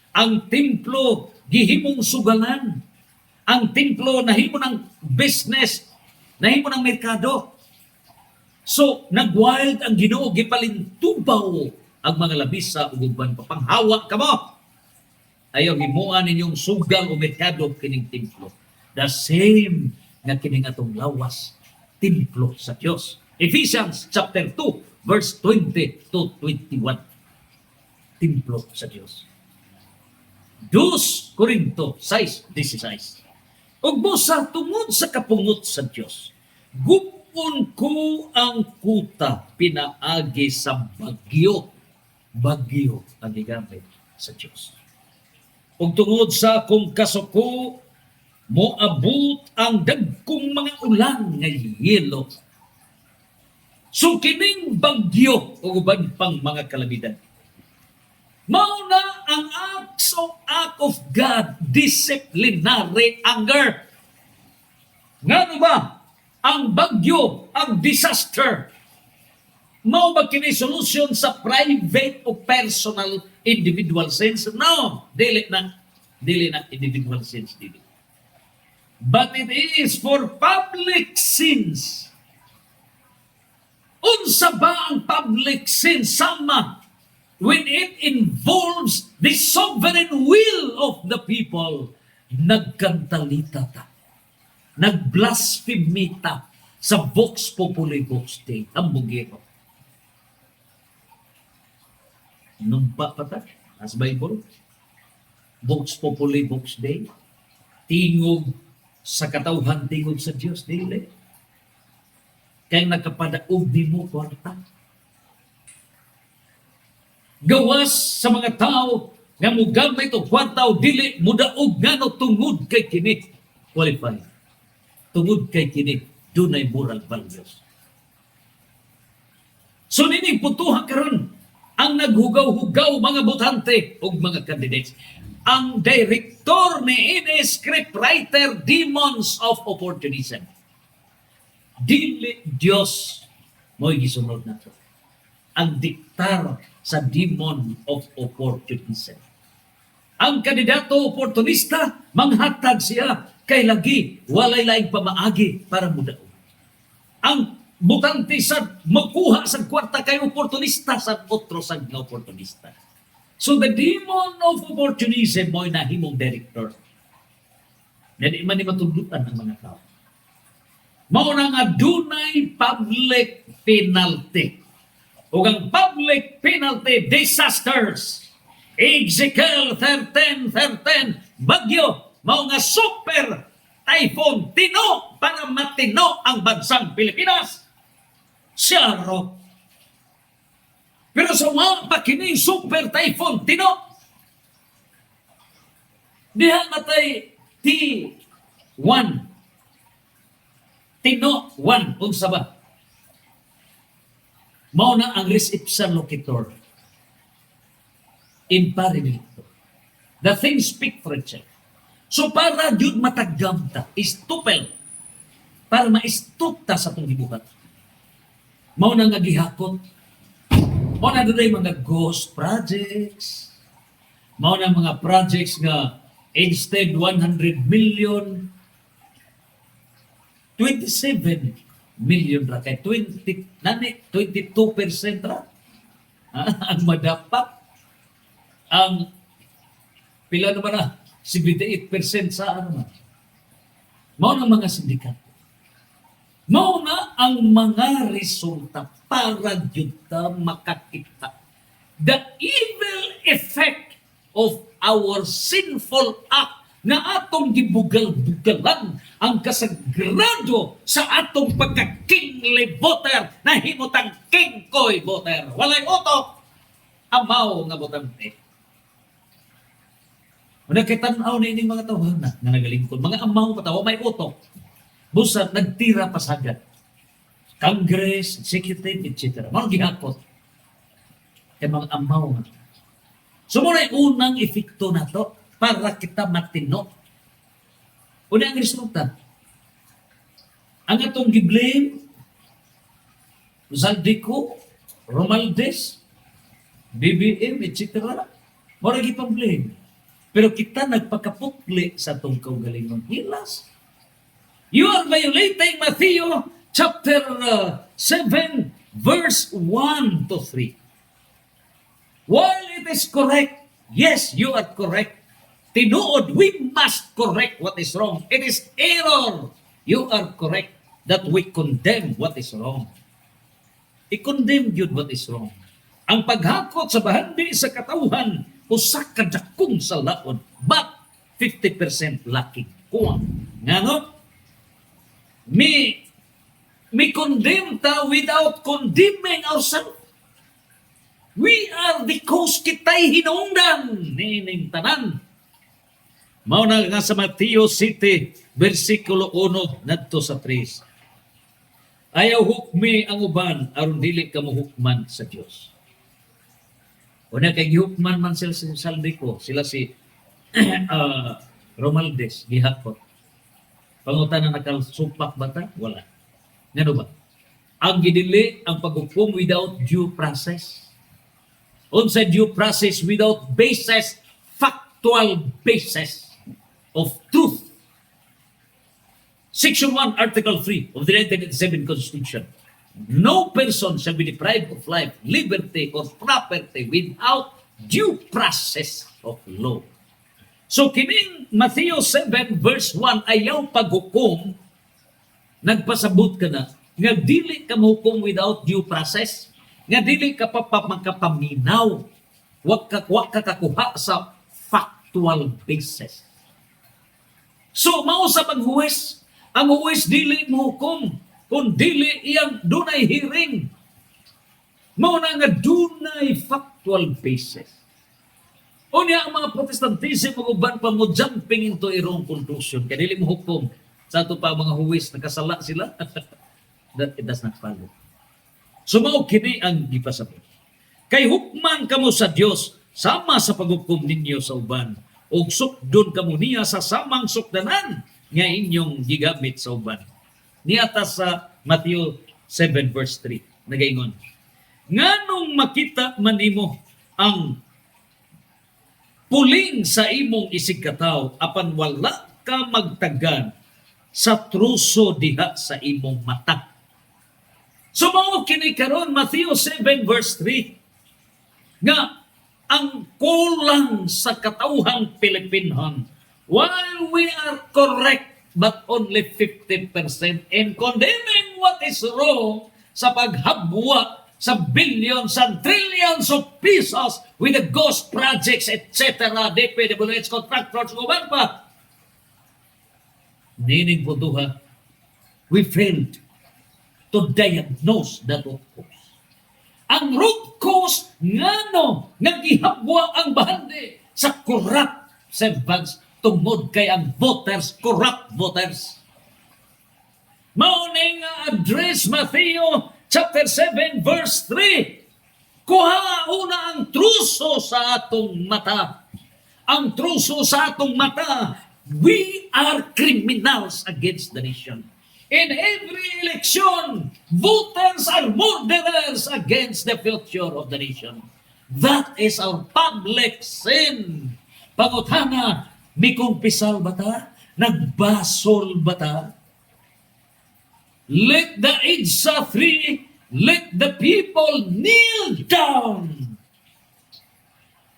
ang templo gihimong sugalan. Ang templo nahimo ng business, nahimo ng merkado. So nagwild ang Ginoo, gipalintubaw ang mga labisa ug uban pa panghawa kamo. Ayaw himuan ninyong sugal o merkado kining templo. The same nga kining atong lawas templo sa Dios. Ephesians chapter 2 verse 20 to 21. Templo sa Dios. 2 Corinto 6:16. Ug busa tungod sa kapungot sa Dios, gupon ko ang kuta pinaagi sa bagyo. Bagyo ang gigamit sa Diyos. ug tungod sa akong kasuko moabot ang dagkong mga ulan nga yelo. So kining bagyo o uban pang mga kalamidad, mao na ang act of God, disciplinary anger. Ngano ba ang bagyo, ang disaster, mao ba kini solution sa private o personal individual sense? No, dili na individual sense dili. But it is for public sins. Unsa ba ang public sin? Sama when it involves the sovereign will of the people. Nagkantalita ta, nagblasphemita sa Vox Populi Vox Dei. Ang bugiro. Numpa pa ta, as Bible, Vox Populi Vox Dei, tingog sa katawhan, tingog sa Diyos, dili. Kaya nagkapadaog di mo kwarta. Gawas sa mga tao nga mugamit o kwarta o dili mudaog ngano tungod kay kini qualify. Tungod kay kini dunay moral values. So nining putuha karon ang naghugaw-hugaw mga botante ug mga candidates. Ang director ni ini scriptwriter, demons of opportunism. Dili Dios mo'y gisunod nato. Ang diktar sa demon of opportunism. Ang kandidato oportunista, manghatag siya kay lagi walay laing pamaagi para mudaog. Ang butante sa makuha sa kwarta kay oportunista sa otro sa oportunista. So the demon of opportunism mo'y nahimong director. Dili man ni matulutan ng mga tao. Mao na nga dunay public penalty. Ug ang public penalty disasters. Ezekiel 13:13 bagyo mao nga super typhoon tino para matino ang bansang Pilipinas. Siyaro. Pero sa mga pakining super typhoon tino, diha matay T1. Tino 1 unsa ba? Mao na ang res ipsa locator. Imparabilito. The things speak for itself. So para jud matagam ta, istupel, para maistop ta sa itong gibuhat. Mao na nga gihakot. Mao na dunay mga ghost projects. Mao na mga projects nga instead 100 million, 27 million ra kay 22% ra ang madapat. Ang pila naman na 78% sa ano man. Mao na mga sindikat. Mao na ang mga resulta para jud ta makakita the evil effect of our sinful act na atong gibugal-bugalan ang kasagrado sa atong pagka-kingly voter na himutang kingkoy voter. Walay utok, amaw nga botante. Nagkitanaw na ining mga tawhana na nagalingkod. Mga amaw patawa, may utok. Busa, nagtira pasagad. Congress, executive, etc. Mga gihakot. Kaya mga amaw nga. So muna unang efekto na to para kita matino. Una ang resulta. Ang atong giblame, Zaldico, Romaldes, BBM, etc. Mura gipang-blame. Pero kita nagpakapukli sa itong kaugalingon. Hilas. You are violating Matthew chapter 7, verse 1 to 3. While it is correct, yes, you are correct. Tinuod, we must correct what is wrong. It is error. You are correct that we condemn what is wrong. I-condemn yun what is wrong. Ang paghakot sa bahandi sa katauhan, usa ka dakong sa laon, but 50% lacking. Kuwang. Nga no? Me condemn ta without condemning ourselves. We are the cause kitay hinungdan. Nining tanan. Mao na nga sa Mateo City, versikulo 1 nadto sa 3. Ayaw hukmi ang uban aron dili ka mohukman sa Dios. Una kay gihukman man sila si Saldico, sila si Romaldes gihakot. Pangutana nakasupak bata? Wala. Ngano ba? Ang gidili ang paghukom without due process. Unsa due process without basis, factual basis of truth. Section 1, Article 3 of the 1987 Constitution. No person shall be deprived of life, liberty, or property without due process of law. So kining Matthew 7 verse 1 ayaw paghukom, nagpasabot ka na nga dili ka mahukom without due process, nga dili ka makapaminaw, wag ka kakuha sa factual basis. So mao sa paghuwes, ang huwes dili mohukom kung dili iyang dunay hearing. Mao na nga dunay factual basis. Unya ang mga Protestantism ug uban pa mo jumping into a wrong conclusion kay dili mo hukom sa ato pa mga huwis nakasala sila. That it does not follow. So mao kini ang gipasabot. Kay hukman kamo sa Dios sama sa paghukom ninyo sa uban ug sukdon kamo niya sa samang sukdanan nga inyong gigamit sa uban. Niata sa Matthew 7 verse 3 nagaingon, nganong makita man nimo ang puling sa imong isigkataw apan wala ka magtagan sa truso diha sa imong mata. So mao kini karon Matthew 7 verse 3 nga ang kulang sa katawhang Pilipinhon, while we are correct but only 50% in condemning what is wrong sa paghabwa sa billions and trillions of pesos with the ghost projects, etc., DPWH contractors, uban pa. Nining po duha, we failed to diagnose the root cause. Ang root cause ngano nagihabwa ang bahandi sa corrupt servants tungod kay ang voters, corrupt voters. Mao ning address Matthew chapter 7 verse 3. Kuha una ang truso sa atong mata. Ang truso sa atong mata, we are criminals against the nation. In every election, voters are murderers against the future of the nation. That is our public sin. Pangutana, may kumpisal ba ta? Nagbasol ba ta? Let the EDSA 3, let the people kneel down.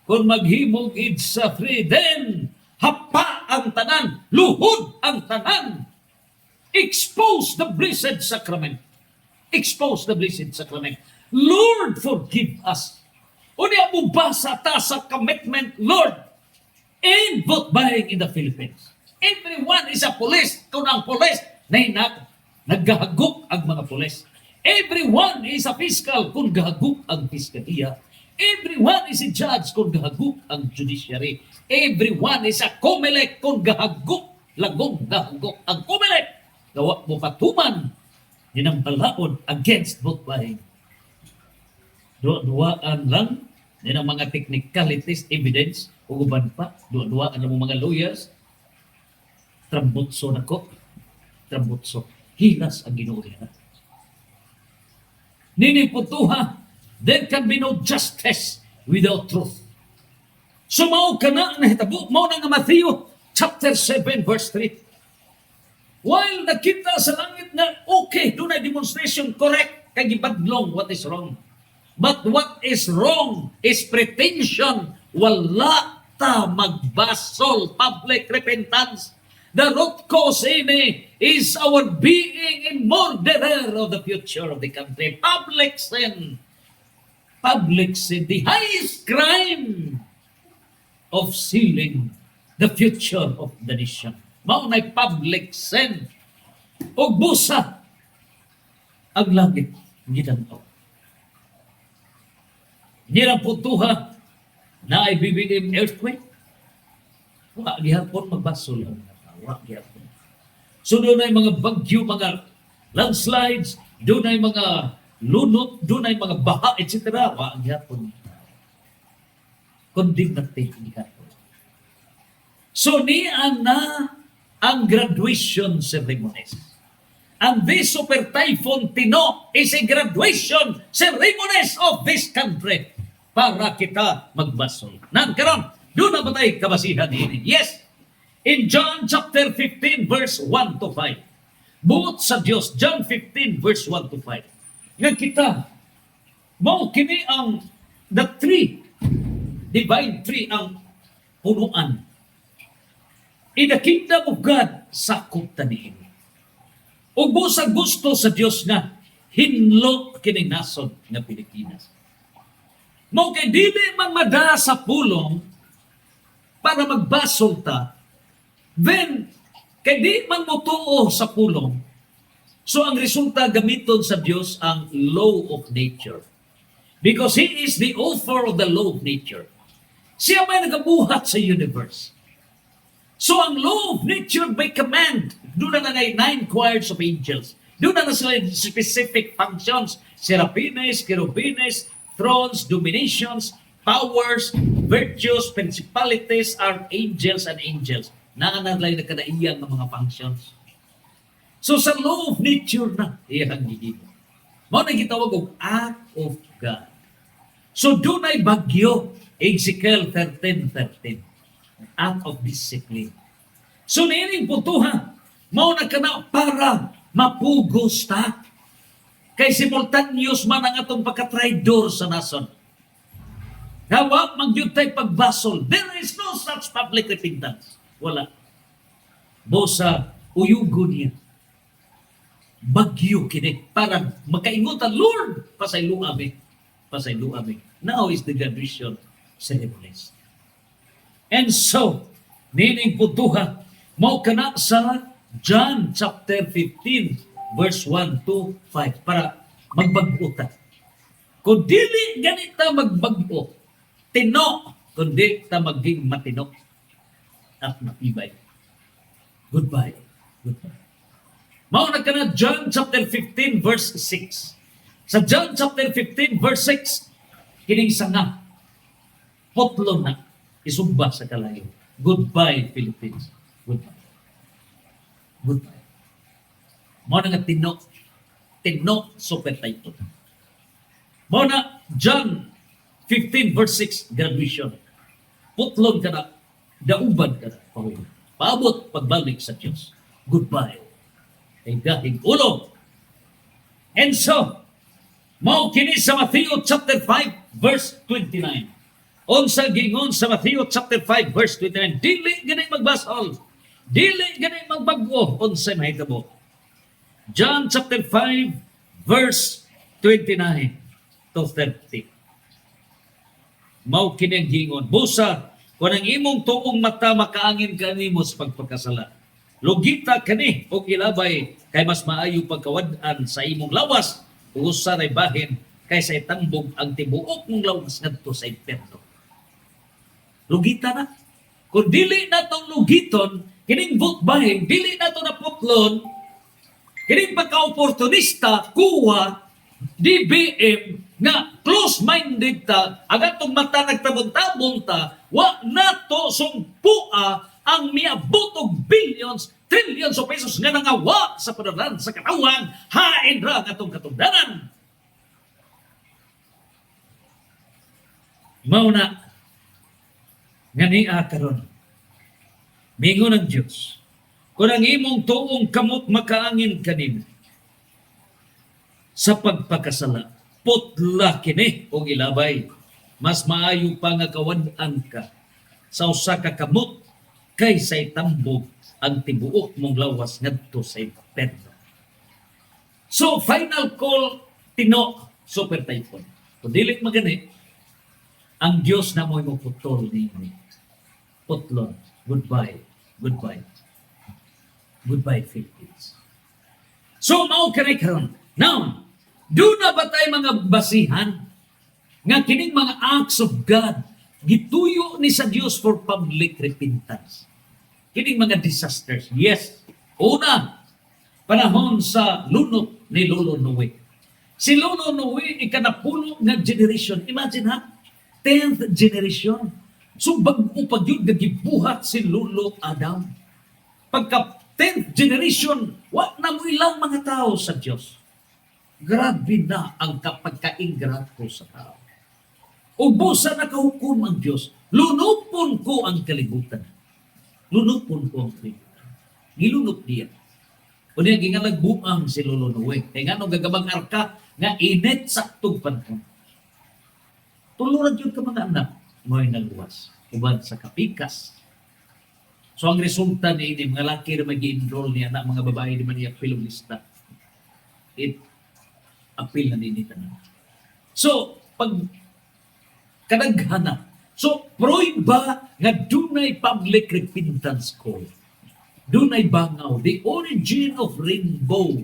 Kung maghimog EDSA 3, then hapa ang tanan, luhod ang tanan. Expose the Blessed Sacrament. Expose the Blessed Sacrament. Lord, forgive us. Unya mo basa ta sa commitment, Lord, and vote buying in the Philippines. Everyone is a police. Kung ang police, naggahagok ang mga police. Everyone is a fiscal kung gahagok ang fiskaliya. Everyone is a judge kung gahagok ang judiciary. Everyone is a COMELEC kung gahagok, lagong gahagok ang COMELEC. Gawa mo patuman ninambalaon against vote buying. Duwaan lang din ang mga technicalities, evidence, uban pa. Duwaan ang mga lawyers. Trambutso na ko. Trambutso. Hilas ang ginuulihan. Nini putuha, there can be no justice without truth. So mao ka na nahitabo, mao na nga Matthew chapter 7 verse 3. While nakita sa langit na okay, doon ay demonstration, correct, kagibadlong what is wrong. But what is wrong is pretension. Wala ta magbasol, public repentance. The root cause ini is our being in murderer of the future of the country. Public sin. Public sin, the highest crime of sealing the future of the nation. Mao na'y public sin. O busa ang langit ginanaw. Nirang putuha na ay BBM earthquake. Wa gihapon magbasol ang mga tao. Wa gihapon. So doon ay mga bagyo, mga landslides, doon ay mga lunot, doon ay mga baha, etc. Wa gihapon. Kundi natin gihapon. So niya na ang graduation ceremonies. And this Super Typhoon Tino is a graduation ceremonies of this country para kita magbasol. Nagkaroon, doon na ba tayo kabasihan ini? Yes. In John chapter 15 verse 1 to 5. Buot sa Diyos, John 15 verse 1 to 5. Nga kita, mao kini ang the tree, divine tree, ang punuan. In the kingdom of God, sakop ta niini. Ug sa gusto sa Dios nga hinlo kining nasod nga Pilipinas. Mao kay dili man mada sa pulong para magbasol ta, then kay di man motuo sa pulong. So ang resulta gamiton sa Dios ang law of nature. Because He is the author of the law of nature. Siya may nagabuhat sa universe. So ang law of nature by command, doon na ngay 9 choirs of angels. Doon na sila specific functions, serapines, cherubines, thrones, dominations, powers, virtues, principalities, archangels, and angels. Naanadlay na kadaiyang ng mga functions. So sa law of nature na, iyang gigito. Mao na gitawag og act of God. So doon ay bagyo, Ezekiel 13:13. Act of discipline. So niining puntuha, mao na kana para mapugos ta. Kay simultaneous man ang atong pagkatraidor sa nason. Hawa magyud tay pagbasol. There is no such public repentance. Wala. Bosa uyugo niya. Bagyo kini para makaingutan, Lord, pasaylo ami. Pasaylo ami. Now is the graduation ceremonies. And so, nining puntuha, mao kana sa John chapter 15 verse 1 to 5 para magbag-o ta. Kung dili ganita magbag-o, tino, kundi ta maging matino at matibay. Goodbye. Goodbye. Mao na kana John chapter 15 verse 6. Sa John chapter 15 verse 6, kining sanga, potlo na, isugba sa kalayo. Goodbye, Philippines. Goodbye. Goodbye. Mao na nga tino super typhoon. Mao na John 15 verse 6, graduation. Putlon ka na, dauban ka na, paabot pagbalik sa Diyos. Goodbye. Ay gahing ulo. And so, mao kini sa Matthew chapter 5 verse 29. Unsa gingon sa Matthew chapter 5 verse 29, dili ganay magbasol, dili ganay magbag-o, unsay mahitabo. John chapter 5 verse 29 to 30. Mao kini ang gingon, busa kun ang imong tuong mata makaangin kanimo sa pagpakasala, lugita kani og ilabay kay mas maayo pagkawad-an sa imong lawas ug usa ray bahin kaysa itambog ang tibuok mong lawas ngadto sa impierno. Lugita na. Kung dili na itong lugiton, kining vote buying, dili na ito na putlon, kining pagka-oportunista, kuwa, DBM, nga close-minded ta, agatong mata nagtabon-tabon ta, wa na to sumpua ang miabot og billions, trillions of pesos nga nangawa sa padalan sa katawan, hain ra nga itong katungdanan. Mauna, nga niya karon. Mingon ang Diyos, kung ang imong tuong kamot makaangin kanina, sa pagpakasala, putla kini o ilabay, mas maayo pa nga kawan-an ka sa usa ka kamot kaysa itambog ang tibuok mong lawas ngadto sa impierno. So, final call, tino, super typhoon. Kung dili magani, ang Diyos na mo'y maputol niya. Putlon. Goodbye. Goodbye. Goodbye, Philippines. So, mao kanay karon. Now, doon na ba tayo mga basihan nga kining mga acts of God gituyo ni sa Dios for public repentance. Kining mga disasters. Yes. Una, panahon sa lunok ni Lolo Noe. Si Lolo Noe, ikanapulo nga generation. Imagine ha, 10th generation. So bago pag yun nagibuhat si Lolo Adam. Pagka 10th generation, wa na mo ilang mga tao sa Diyos. Grabe na ang kapagka-ingrato sa tao. Ubusa na kahukom ang Diyos. Lunupon ko ang kalibutan. Lunupon ko ang kalibutan. Gilunop niya. O niya, gingalagbuang si Lolo Noe. Kaya nga nung gagabang arka, nga init sa panahon. Tuluran yun ka mga anak. Ngo'y naluwas. Uban sa kapikas. So ang resulta ni ini, mga laki na mag-i-enroll niya na mga babae na man niya pilulista. It appeal na ninitan. So, pag kadaghana. So, proiba nga dunay public repentance call. Dunay bangaw. The origin of rainbow.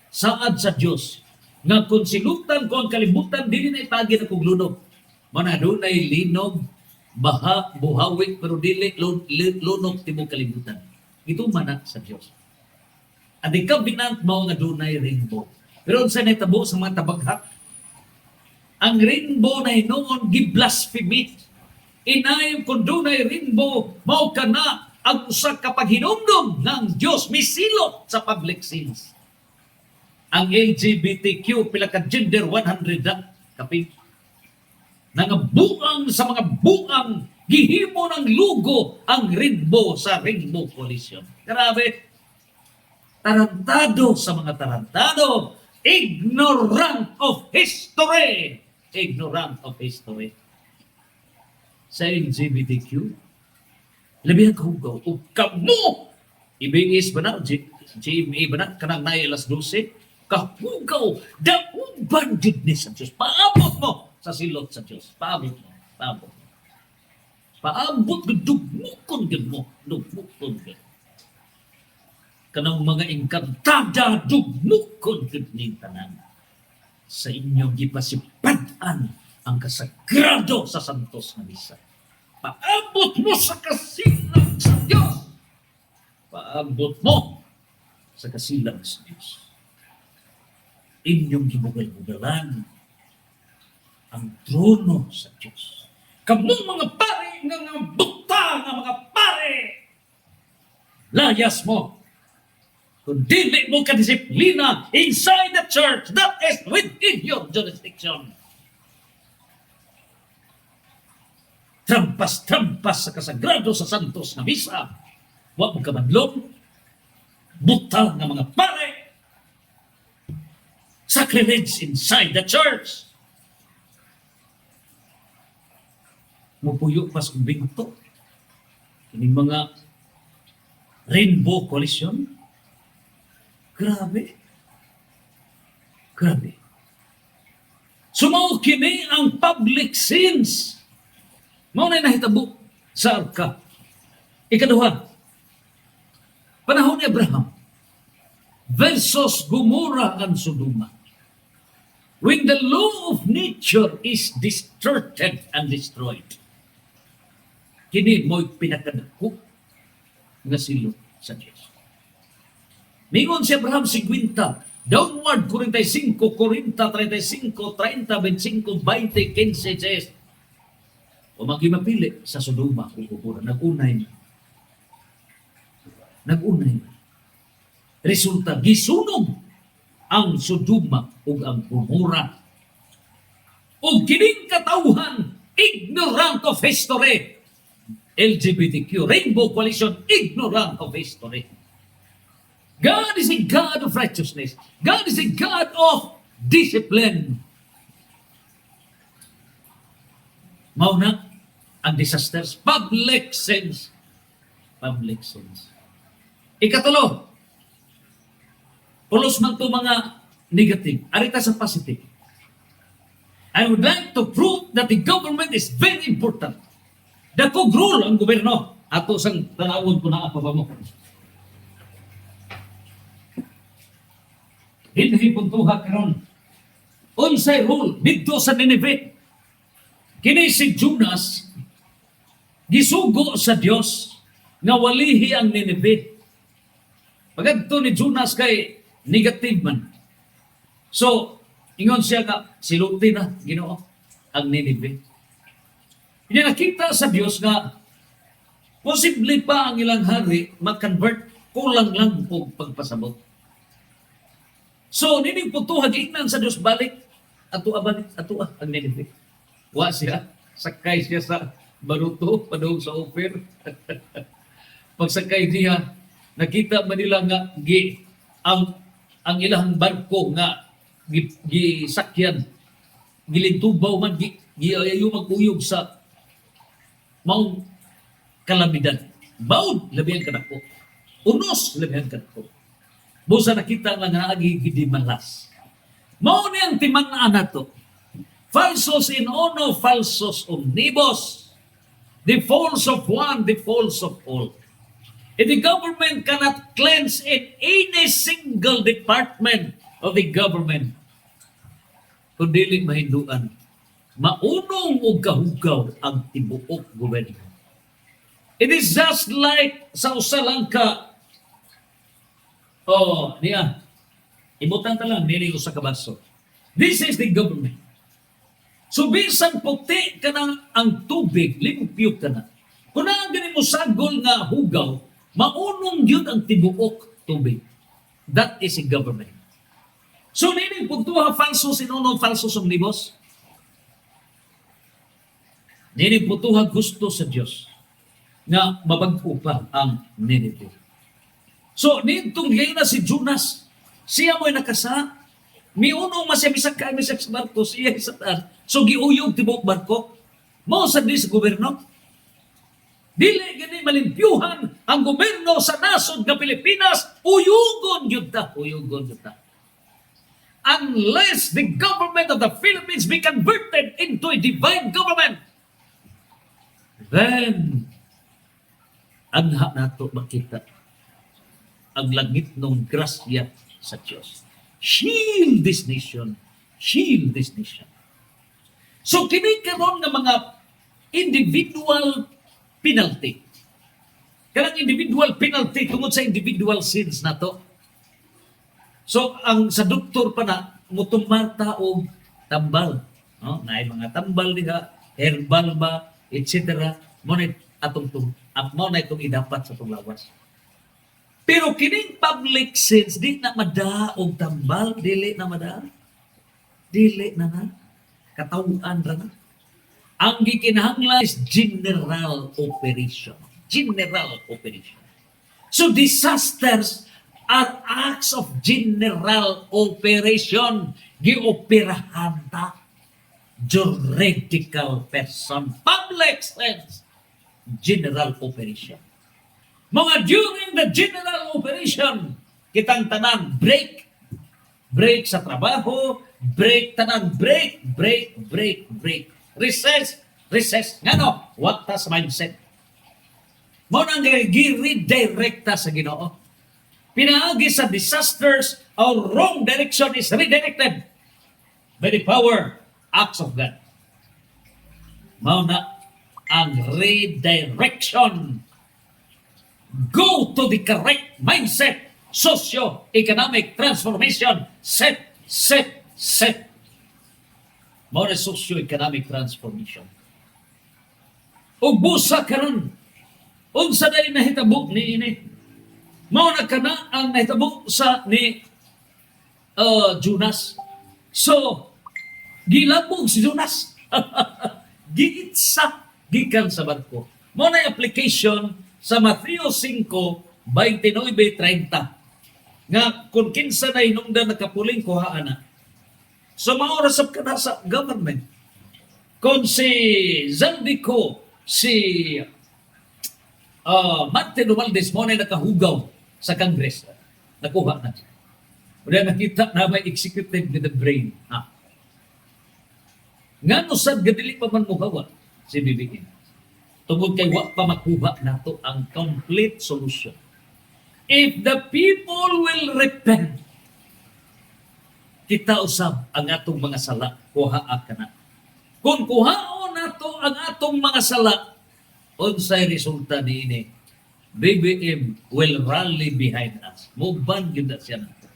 Saad sa Diyos. Nga kung silutan ko ang kalibutan, dili na ipagi na kong lunok. Mana dunay linog, baha, buhawik, pero dili lunok timong kalibutan. Ito mana sa Diyos. At ikaw binant mo nga dunay rainbow. Pero sa netabo sa mga tabaghat, ang rainbow na noon gi-blasphemy. Inayong kung dunay rainbow, mao ka na ang usa ka paghinumdum ng Diyos misilot sa public scenes. Ang LGBTQ pila ka gender 100 na kapin. Nangabuang sa mga buang gihimo ng lugo ang rainbow sa Rainbow Coalition. Grabe. Tarantado sa mga tarantado. Ignorant of history. Ignorant of history. Sa LGBTQ, labi ang kahugaw. O kamo! Ibingis ba na? GMA ba na? Kanang na alas 12? Kahugaw! Dauban din ni sa Diyos. Paabot mo sa silot sa Diyos. Paabot mo. Paabot mo. Paabot mo. Dugmukon din mo. Dugmukon din. Kanang mga engkantada, dugmukon din ni tanan. Sa inyong gipasipadan ang kasagrado sa santos na misa. Paabot mo sa kasilang sa Diyos. Paabot mo sa kasilang sa Diyos. Inyong gibugal-bugalan ang trono sa Diyos. Kamong mga pare, nga buta nga mga pare, layas mo. Kung dili mo kadisiplina inside the church, that is within your jurisdiction. Trampas-trampas sa kasagrado sa santos na misa. Huwag mo kamadlong, butal ng mga pare, sacrilege inside the church. Mupuyo pas kong binto. Ining mga Rainbow Coalition. Grabe. Grabe. Sumaw kini ang public sins. Mao na nahitabo sa arka. Ikaduha, panahon ni Abraham versus Gomorrah and Sodoma. When the law of nature is distorted and destroyed, kini mo'y pinakadako nga silot sa Diyos. Mingon si Abraham 50, downward 45, 40, 35, 30, 25, 20, 15, 16. O magimapili sa Sodoma o Gomorrah. Nagunay. Resulta, gisunog ang Sodoma o ang Gomorrah. O kining katauhan, ignorant of history. LGBTQ, Rainbow Coalition, ignorant of history. God is a God of righteousness. God is a God of discipline. Mauna ang disasters, public sins. Public sins. Ikatulo, pulos man to mga negative. Arita sa positive. I would like to prove that the government is very important. Dakog rule ang gobyerno. Ato sang tanawon ko na apa ba mo. Hindi puntuha karon. Unsay rule dito sa Nineveh. Kini si Jonas gisugo sa Dios nga walihi ang Nineveh. Pagadto ni Jonas kay negative man. So, ingon siya nga, siluti na, Ginoo, ang Nineveh. Hindi nakita sa Dios nga, posible pa ang ilang hari mag-convert, kulang lang po pagpasabot. So, nining putuha, giingnan sa Dios balik, balik, ang Nineveh. Wa siya, sakay siya sa baruto, padung sa offer. Pagsakay niya, nakita man nila nga ang ilang barko nga gisakyan, gilintubaw man, giayo maguyog sa maong kalamidad. Baud, labihan ka na po. Unos, labihan ka na po. Busa nakita nga naagi gidimalas. Mao ni ang timaan nato. Falsos in uno, falsos omnibus. The faults of one, the faults of all. And the government cannot cleanse in any single department of the government. Kung dili mahinduan, maunong o kahugaw ang tibuok gobyerno. It is just like sa usalangka. Niya. Ibutan ta lang, nili ko sa kabaso. This is the government. So, bisan puti ka na ang tubig, limpyo ka na. Kung naangganin mo sagol nga hugaw, maunong yun ang tibuok tubig. That is a government. So, nini puntuha falsos in uno, falsos omnibus. Nini puntuha gusto sa Diyos na mabagpo pa ang Nineveh. So, nitong na si Jonas, siya mo'y nakasa, miuno masyabisak ka, sa barko, siya sa taas. So, giuyog tibok barko, mo sa dis gobyerno. Dili gani malimpyuhan ang gobyerno sa nasod ng Pilipinas, uyugon yun ta. Unless the government of the Philippines be converted into a divine government, then anha nato makita ang langit ng grasya sa Diyos. Shield this nation. Shield this nation. So, kini karon nga mga individual penalty. Kanang individual penalty tungod sa individual sins na to. So, ang sa doktor pa na, mutumata o tambal. No? Naay mga tambal niya, herbal ba, etc. Mo na itong idapat sa itong lawas. Pero kining public sins, di na mada og tambal, dili na mada. Dili na. Katawuan ra na. Ang gikinahanglan is general operation. General operation. So disasters are acts of general operation. Gioperahan ta. Juridical person. Public sense. General operation. Mga during the general operation, kitang tanan break. Break sa trabaho, break tanan, break. Recess. Ngano? What tas mindset? Mo nang gi-redirecta sa Ginoo. Pinaagi sa disasters, our wrong direction is redirected by the power, acts of God. Mao na ang redirection. Go to the correct mindset. Socio-economic transformation. Set. Mao na socio-economic transformation. Ug busa karon. Unsa day nahitabo ni ini? Mao na kana ang nahitabo sa ni Jonas. So, gilabog si Jonas. Giitsa gikan sa barko. Mao na application sa Mateo 5:29-30 nga kung kinsa na hinungdan nakapuling kuhaan na. So maorasap ka na sa government. Kung si Zaldico, si Martin Romualdez mo na nakahugaw sa Congress, nakuha na. Wala nakita na may executive with the brain. Nga no sad gadili pa man muhawa si BBM. Tungod kay wa pa makuha nato ang complete solution. If the people will repent, kita usab ang atong mga sala, kuhaa ka na. Kung kuhaon nato ang atong mga sala, unsay resulta niini? BBM will rally behind us. Muban gyud na siya nato.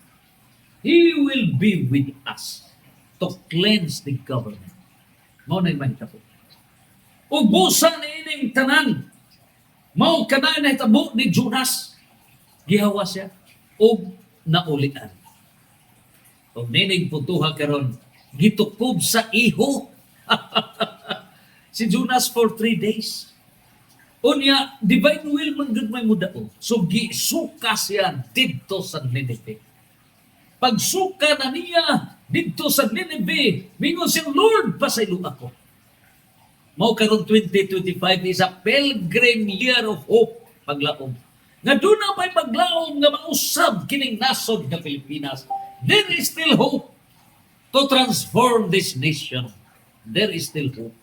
He will be with us to cleanse the government. Mao na man po. Ubusan niining tanan. Mao kanay na hitabo ni Jonas. Gihawa siya og naulian. Og nining putuha karon gitukob sa iho. Si Jonas for 3 days. Unya, divine will man gud may mudao. So gisuka siya didto sa Nineveh. Pagsuka na niya didto sa Nineveh, mingon siya, Lord, pasaylo ako. Mao karon 2025 is a pilgrim year of hope, paglaom. Nga doon na may paglaom nga mausab kining nasod nga Pilipinas. There is still hope to transform this nation. There is still hope.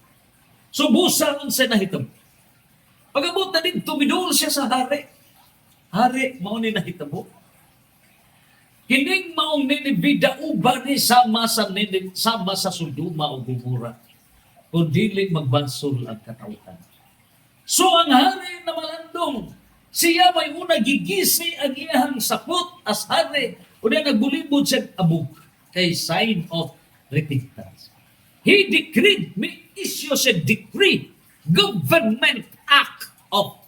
So busa unsa nahitabo. Pag-abot na din, tumidol siya sa hari. Hari, mao ni nahitabo. Kining maong Nineveh, dauba ni sama sa Sodoma o Gomora. Kung dili magbansol ang katawhan. So ang hari na malandong, siya may una gigisi ang iyahang sapot as hari. Una nagbulibod siya abog kay sign of repentance. He decreed, may issue siya decree, government act of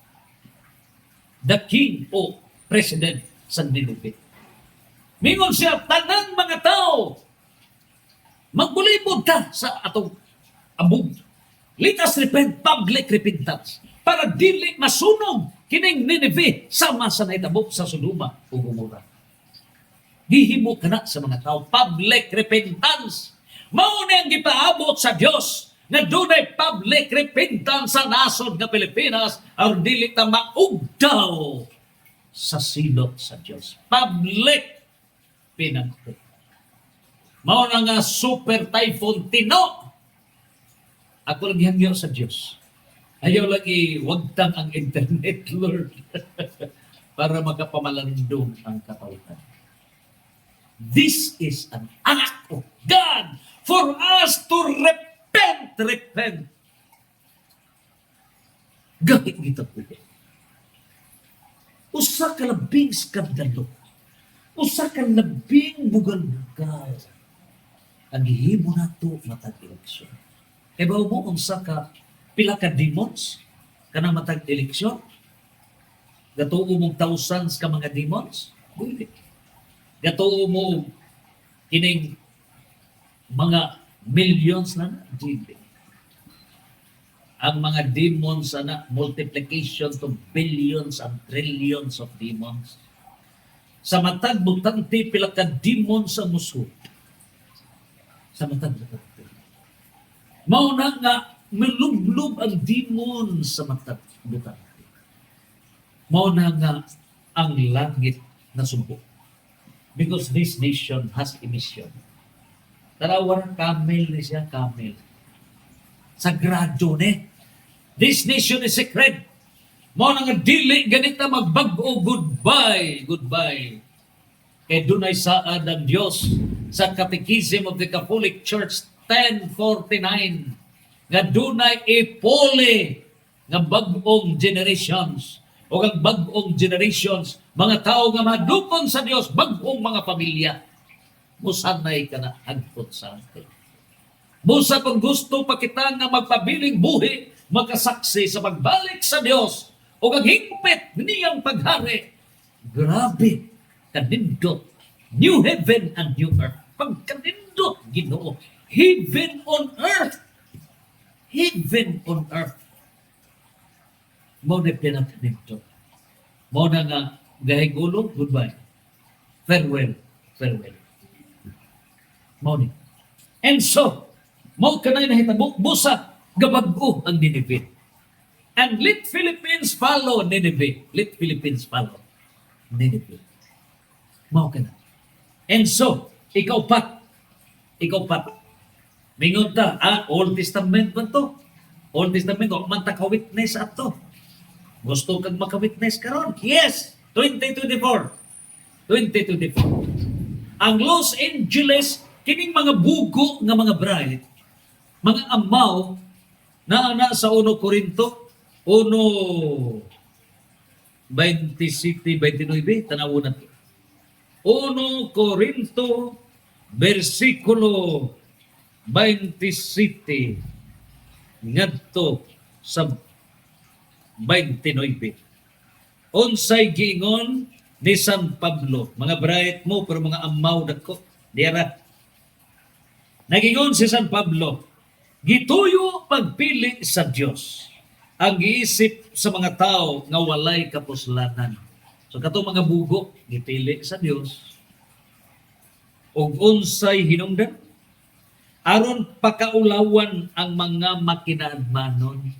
the king o president sa Nineveh. Mingon siya, tanang mga tao, magbulibod ta sa atong abog. Let us repent, public repentance, para dili masunog kining Nineveh sama sa nahitabo sa Sodoma o Gomora. Gihimo kana sa mga tao, public repentance. Mao ni ang gipaabot sa Dios nga dunay public repentance sa nasod nga Pilipinas aron dili ta maugdaw sa silot sa Dios. Public pinangko. Mao na nga super typhoon Tino. Ako lang hangyo sa Dios. Ayaw lagi wagtang ang internet, Lord, para makapamalandong ang katawhan. This is an act of God for us to repent. Gahit kita po. Usa ka labing skandalo. Usa ka labing bugal-bugal. Ang hihimo na ito matag eleksyon. E ba mo unsa ka pila ka demons kanang matag eleksyon? Gatuo mong thousands ka mga demons? Dili. Gatuo mo kining mga millions na dili. Ang mga demons na multiplication to billions and trillions of demons. Sa matag butante pila ka demons sa muso. Sa matag butante. Mao na nga milublob ang demon sa matag butante. Mao na nga ang langit na subo. Because this nation has a mission. Tarawar camel ni siya, camel. Sagrado ni. This nation is sacred. Mao na nga dili ganita magbag-o goodbye. Kay dunay saad ang Dios sa Catechism of the Catholic Church 1049 nga dunay ipole nga bag-ong generations. O ang bag-ong generations, mga tao nga madukon sa Dios, bag-ong mga pamilya. Musanay ka na hagpot sa atin. Musa kung gusto pa kita nga magpabiling buhi, makasaksi sa magbalik sa Dios o ang hingpit niyang paghari. Grabe, kanindot. New heaven and new earth. Pagkanindot, Ginoo. Heaven on earth. Heaven on earth. Mao na pinagkanindot. Mao na nga gahigulo, goodbye. Farewell. Mao ni. And so, mao kanay nahitabo busa gabag-o ang Nineveh. And let Philippines follow Nineveh. Let Philippines follow Nineveh. Mao kana. And so, ikaw pat. Mingon ta, Old Testament man to. Old Testament, o man ta ka-witness ato. Gusto kang maka-witness karon? Yes, 2024. Ang Los Angeles, kining mga bugo nga mga bride, mga amaw na sa 1 Korinto 1, 27, 29, tanawon nato. 1 Corinto, versikulo 27, ngadto sa 29. Unsay giingon ni San Pablo, mga bright mo pero mga amaw dako diara. Nagingon si San Pablo, gituyo pagpili sa Dios ang giisip sa mga tao nga walay kapuslanan. So katong mga bugo gipili sa Dios ug unsay hinungdan aron pakaulawan ang mga makinaadmanon.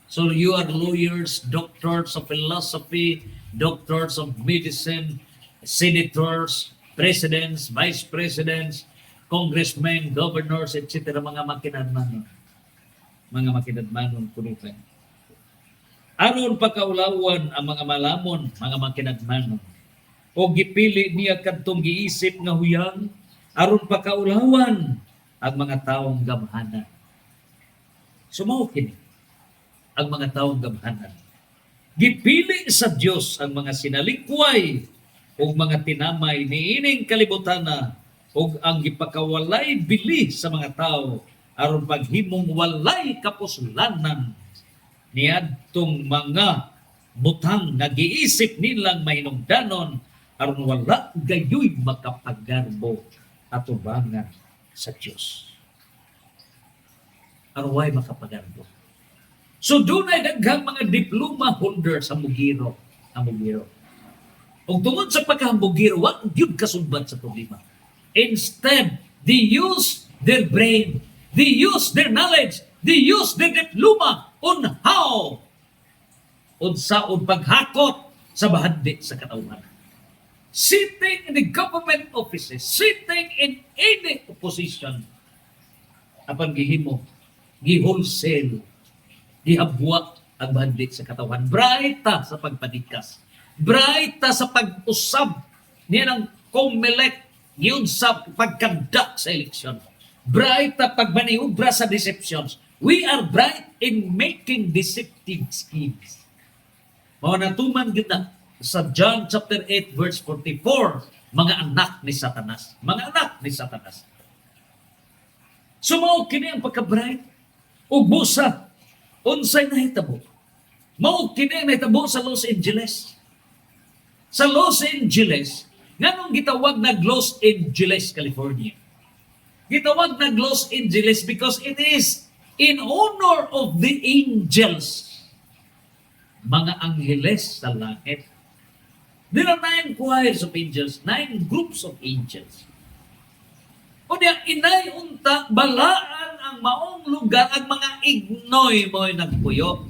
So you are lawyers, doctors of philosophy, doctors of medicine, senators, presidents, vice presidents, congressmen, governors, etc. Mga makinadmanon. Mga makinadmanon kunukan. Aron pakaulawan ang mga malamon, mga makinadmanon. O gipili niya kadtong giisip nga huyang aron pakaulawan ang mga taong gamhanan. Sumao kini ang mga taong gamhanan. Gipili sa Dios ang mga sinalikway o mga tinamay niining kalibutana o ang gipakawalay bili sa mga tao aron paghimong walay kapuslanan niadtong mga butang nga giisip nilang mahinungdanon aron wala gayoy makapagarbo atubangan sa Dios. Aron way makapagarbo. So doon ay daghang mga diploma holder sa Mugiro. Ang Mugiro. Kung tungod sa pagkahambugiro, wag yun kasumbat sa problema. Instead, they use their brain, they use their knowledge, they use their diploma on how unsaon paghakot sa bahandi sa katawhan. Sitting in the government offices, sitting in any opposition, apan gihimo, gi-wholesale, gihabwa ang bahandi sa katawan. Brighta sa pagpadikas. Brighta sa pag-usab niya ng COMELEC yun sa pagkandak sa eleksyon. Brighta pagmaniubra sa deceptions. We are bright in making deceptive schemes. Mga natuman kita sa John chapter 8 verse 44, mga anak ni Satanas. Mga anak ni Satanas. Sumao kini ang pagka-bright. Ubusa unsay nahitabo. Mao kini nahitabo sa Los Angeles. Sa Los Angeles, nganong gitawag na Los Angeles, California? Gitawag na Los Angeles because it is in honor of the angels. Mga angheles sa langit. There are 9 choirs of angels, 9 groups of angels. O diya, inay unta, balaan ang maong lugar, ang mga ignoy mo'y nagpuyo.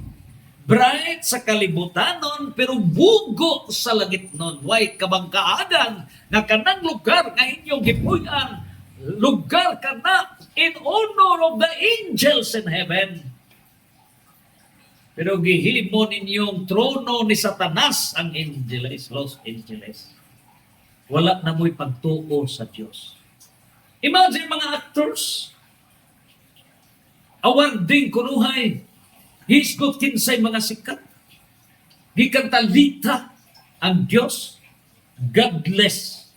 Bright sa kalibutanon, pero bugo sa langit nun. Way kabangkaadan nga kanang lugar nga inyong gipuyan. Lugar ka na in honor of the angels in heaven. Pero gihimo ninyong trono ni Satanas ang Angeles, Los Angeles. Wala na mo'y pagtuo sa Diyos. Imagine mga actors, awarding kunuhay, hisgot kinsay mga sikat, gikan talita ang Diyos, godless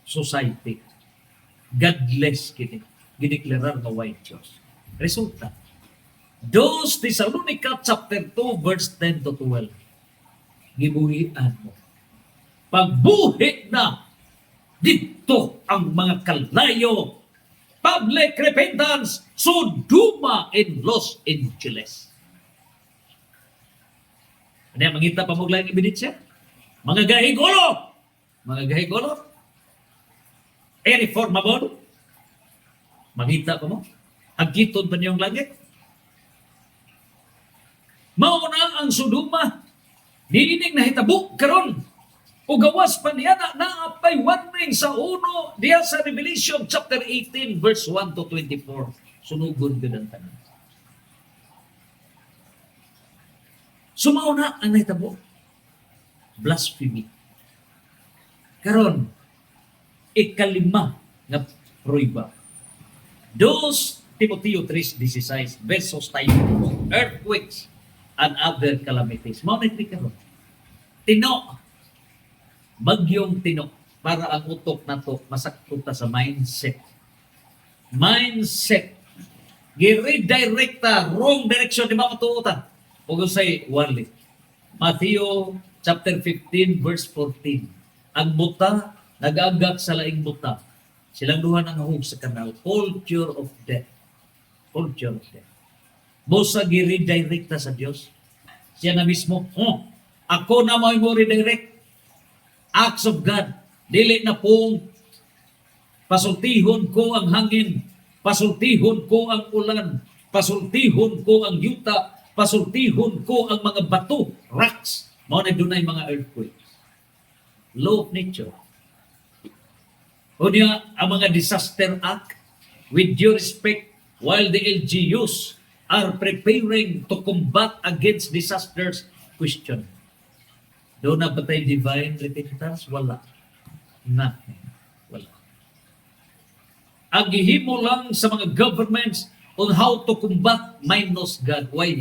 society. Godless kini, gideklarar nga way Diyos. Resulta, 2 Thessalonica chapter 2 verse 10 to 12. Gibuhian mo. Pagbuhi na dito ang mga kalayo. Public repentance, Sodoma in Los Angeles. Ano yan, mangita pa mo lang ebidensya? Mga gahigolo! Mga gahigolo? Irreformable? Mangita pa mo? Agkiton ba niyong langit? Mauna ang Sodoma, niining nahitabo karon. O gawas pa niya na apay warning sa uno diya sa Revelation chapter 18 verse 1 to 24. Sunugon ka ng tanan. Sumauna ang nahitabo. Blasphemy. Karon, ikalima nga pruiba. 2 Timoteo 3:16 versos tayo. Earthquakes. and other calamities. Monitor karon. Tino, bagyong tino, para ang utok na to masakto ta sa mindset. Mindset. Gi-redirecta, wrong direction, di ba matuutan? Huwag say, wali. Matthew chapter 15, verse 14. Ang buta, nag-agak sa laing buta. Silang duha nang hug sa kanal. Culture of death. Culture of death. Busa gi-redirecta sa Diyos. Siya na mismo, ako na mo redirect. Acts of God. Dili na pong pasultihon ko ang hangin, pasultihon ko ang ulan, pasultihon ko ang yuta, pasultihon ko ang mga bato, rocks. Mao na dunay mga earthquakes. Law of nature. O niya, ang mga disaster act, with due respect, while the LGUs are preparing to combat against disasters, question. Doon na ba tayo divine repentance? Wala. Nothing. Wala. Ang gihimo lang sa mga governments on how to combat minus God. Why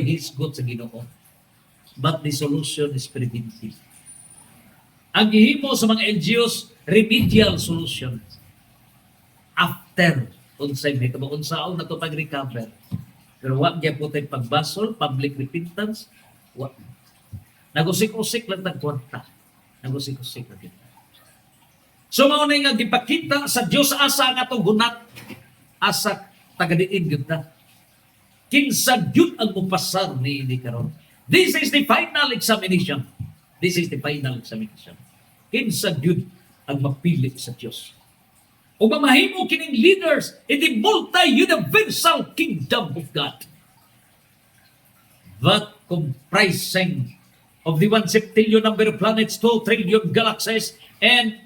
He's good sa Ginoo? But the solution is preventive. Ang gihimo sa mga LGUs, remedial solution. After, unsay may unsaon na ito pag-recover. Pero wag niya po tayo pagbasol, public repentance, wag. Nagusik-usik lang tagkwarta. Nagusik-usik lang kita. So mauna nga gipakita sa Dios asa nga to gunat asa tagadiin gyud ta. Kinsa gyud ang mupasar ni karon. This is the final examination. This is the final examination. Kinsa gyud ang mapili sa Dios. O mamahimo kining leaders in the multi-universal kingdom of God. That comprising of the 1 septillion number of planets, 2 trillion galaxies, and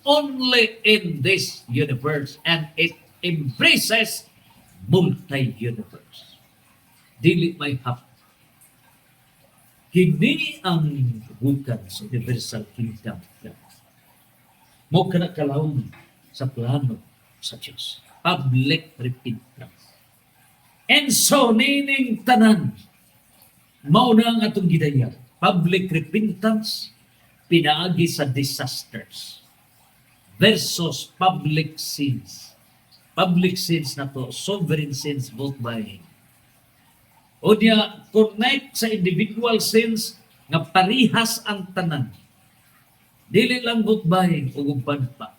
only in this universe, and it embraces multi-universe. Dili may hap. Kini ang bukan sa universal kingdom. Mo kana kalawon sa plano sa Diyos. Public repentance. And so, nining tanan, mauna ang atong gidaya. Public repentance, pinaagi sa disasters versus public sins. Public sins na to, sovereign sins both by o niya, connect sa individual sins nga parihas ang tanan. Dili lang both by o gubad pa.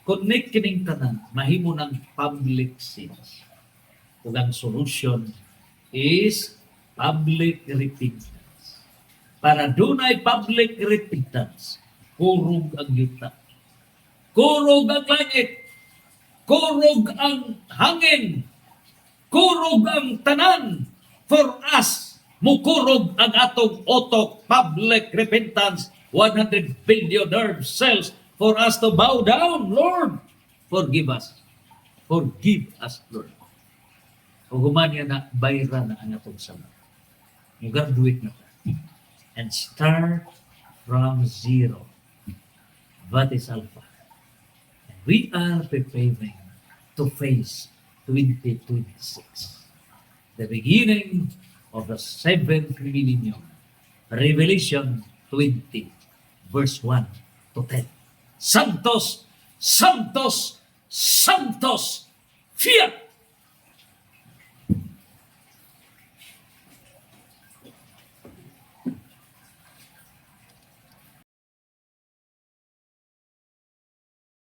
Connect kining tanan, mahimo ng public sins. Ug ang solution is public repentance. Para dunay public repentance, kurog ang yuta. Kurog ang langit. Kurog ang hangin. Kurog ang tanan. For us, mukurog ang atong otok, public repentance, 100 billion nerve cells for us to bow down, Lord. Forgive us. Forgive us, Lord. O humanya na, bayra na ang atong sama. You graduate na ta. And start from zero. That is Alpha. And we are preparing to face 2026. The beginning of the 7th millennium. Revelation 20, verse 1 to 10. Santos, Santos, Santos, Fiat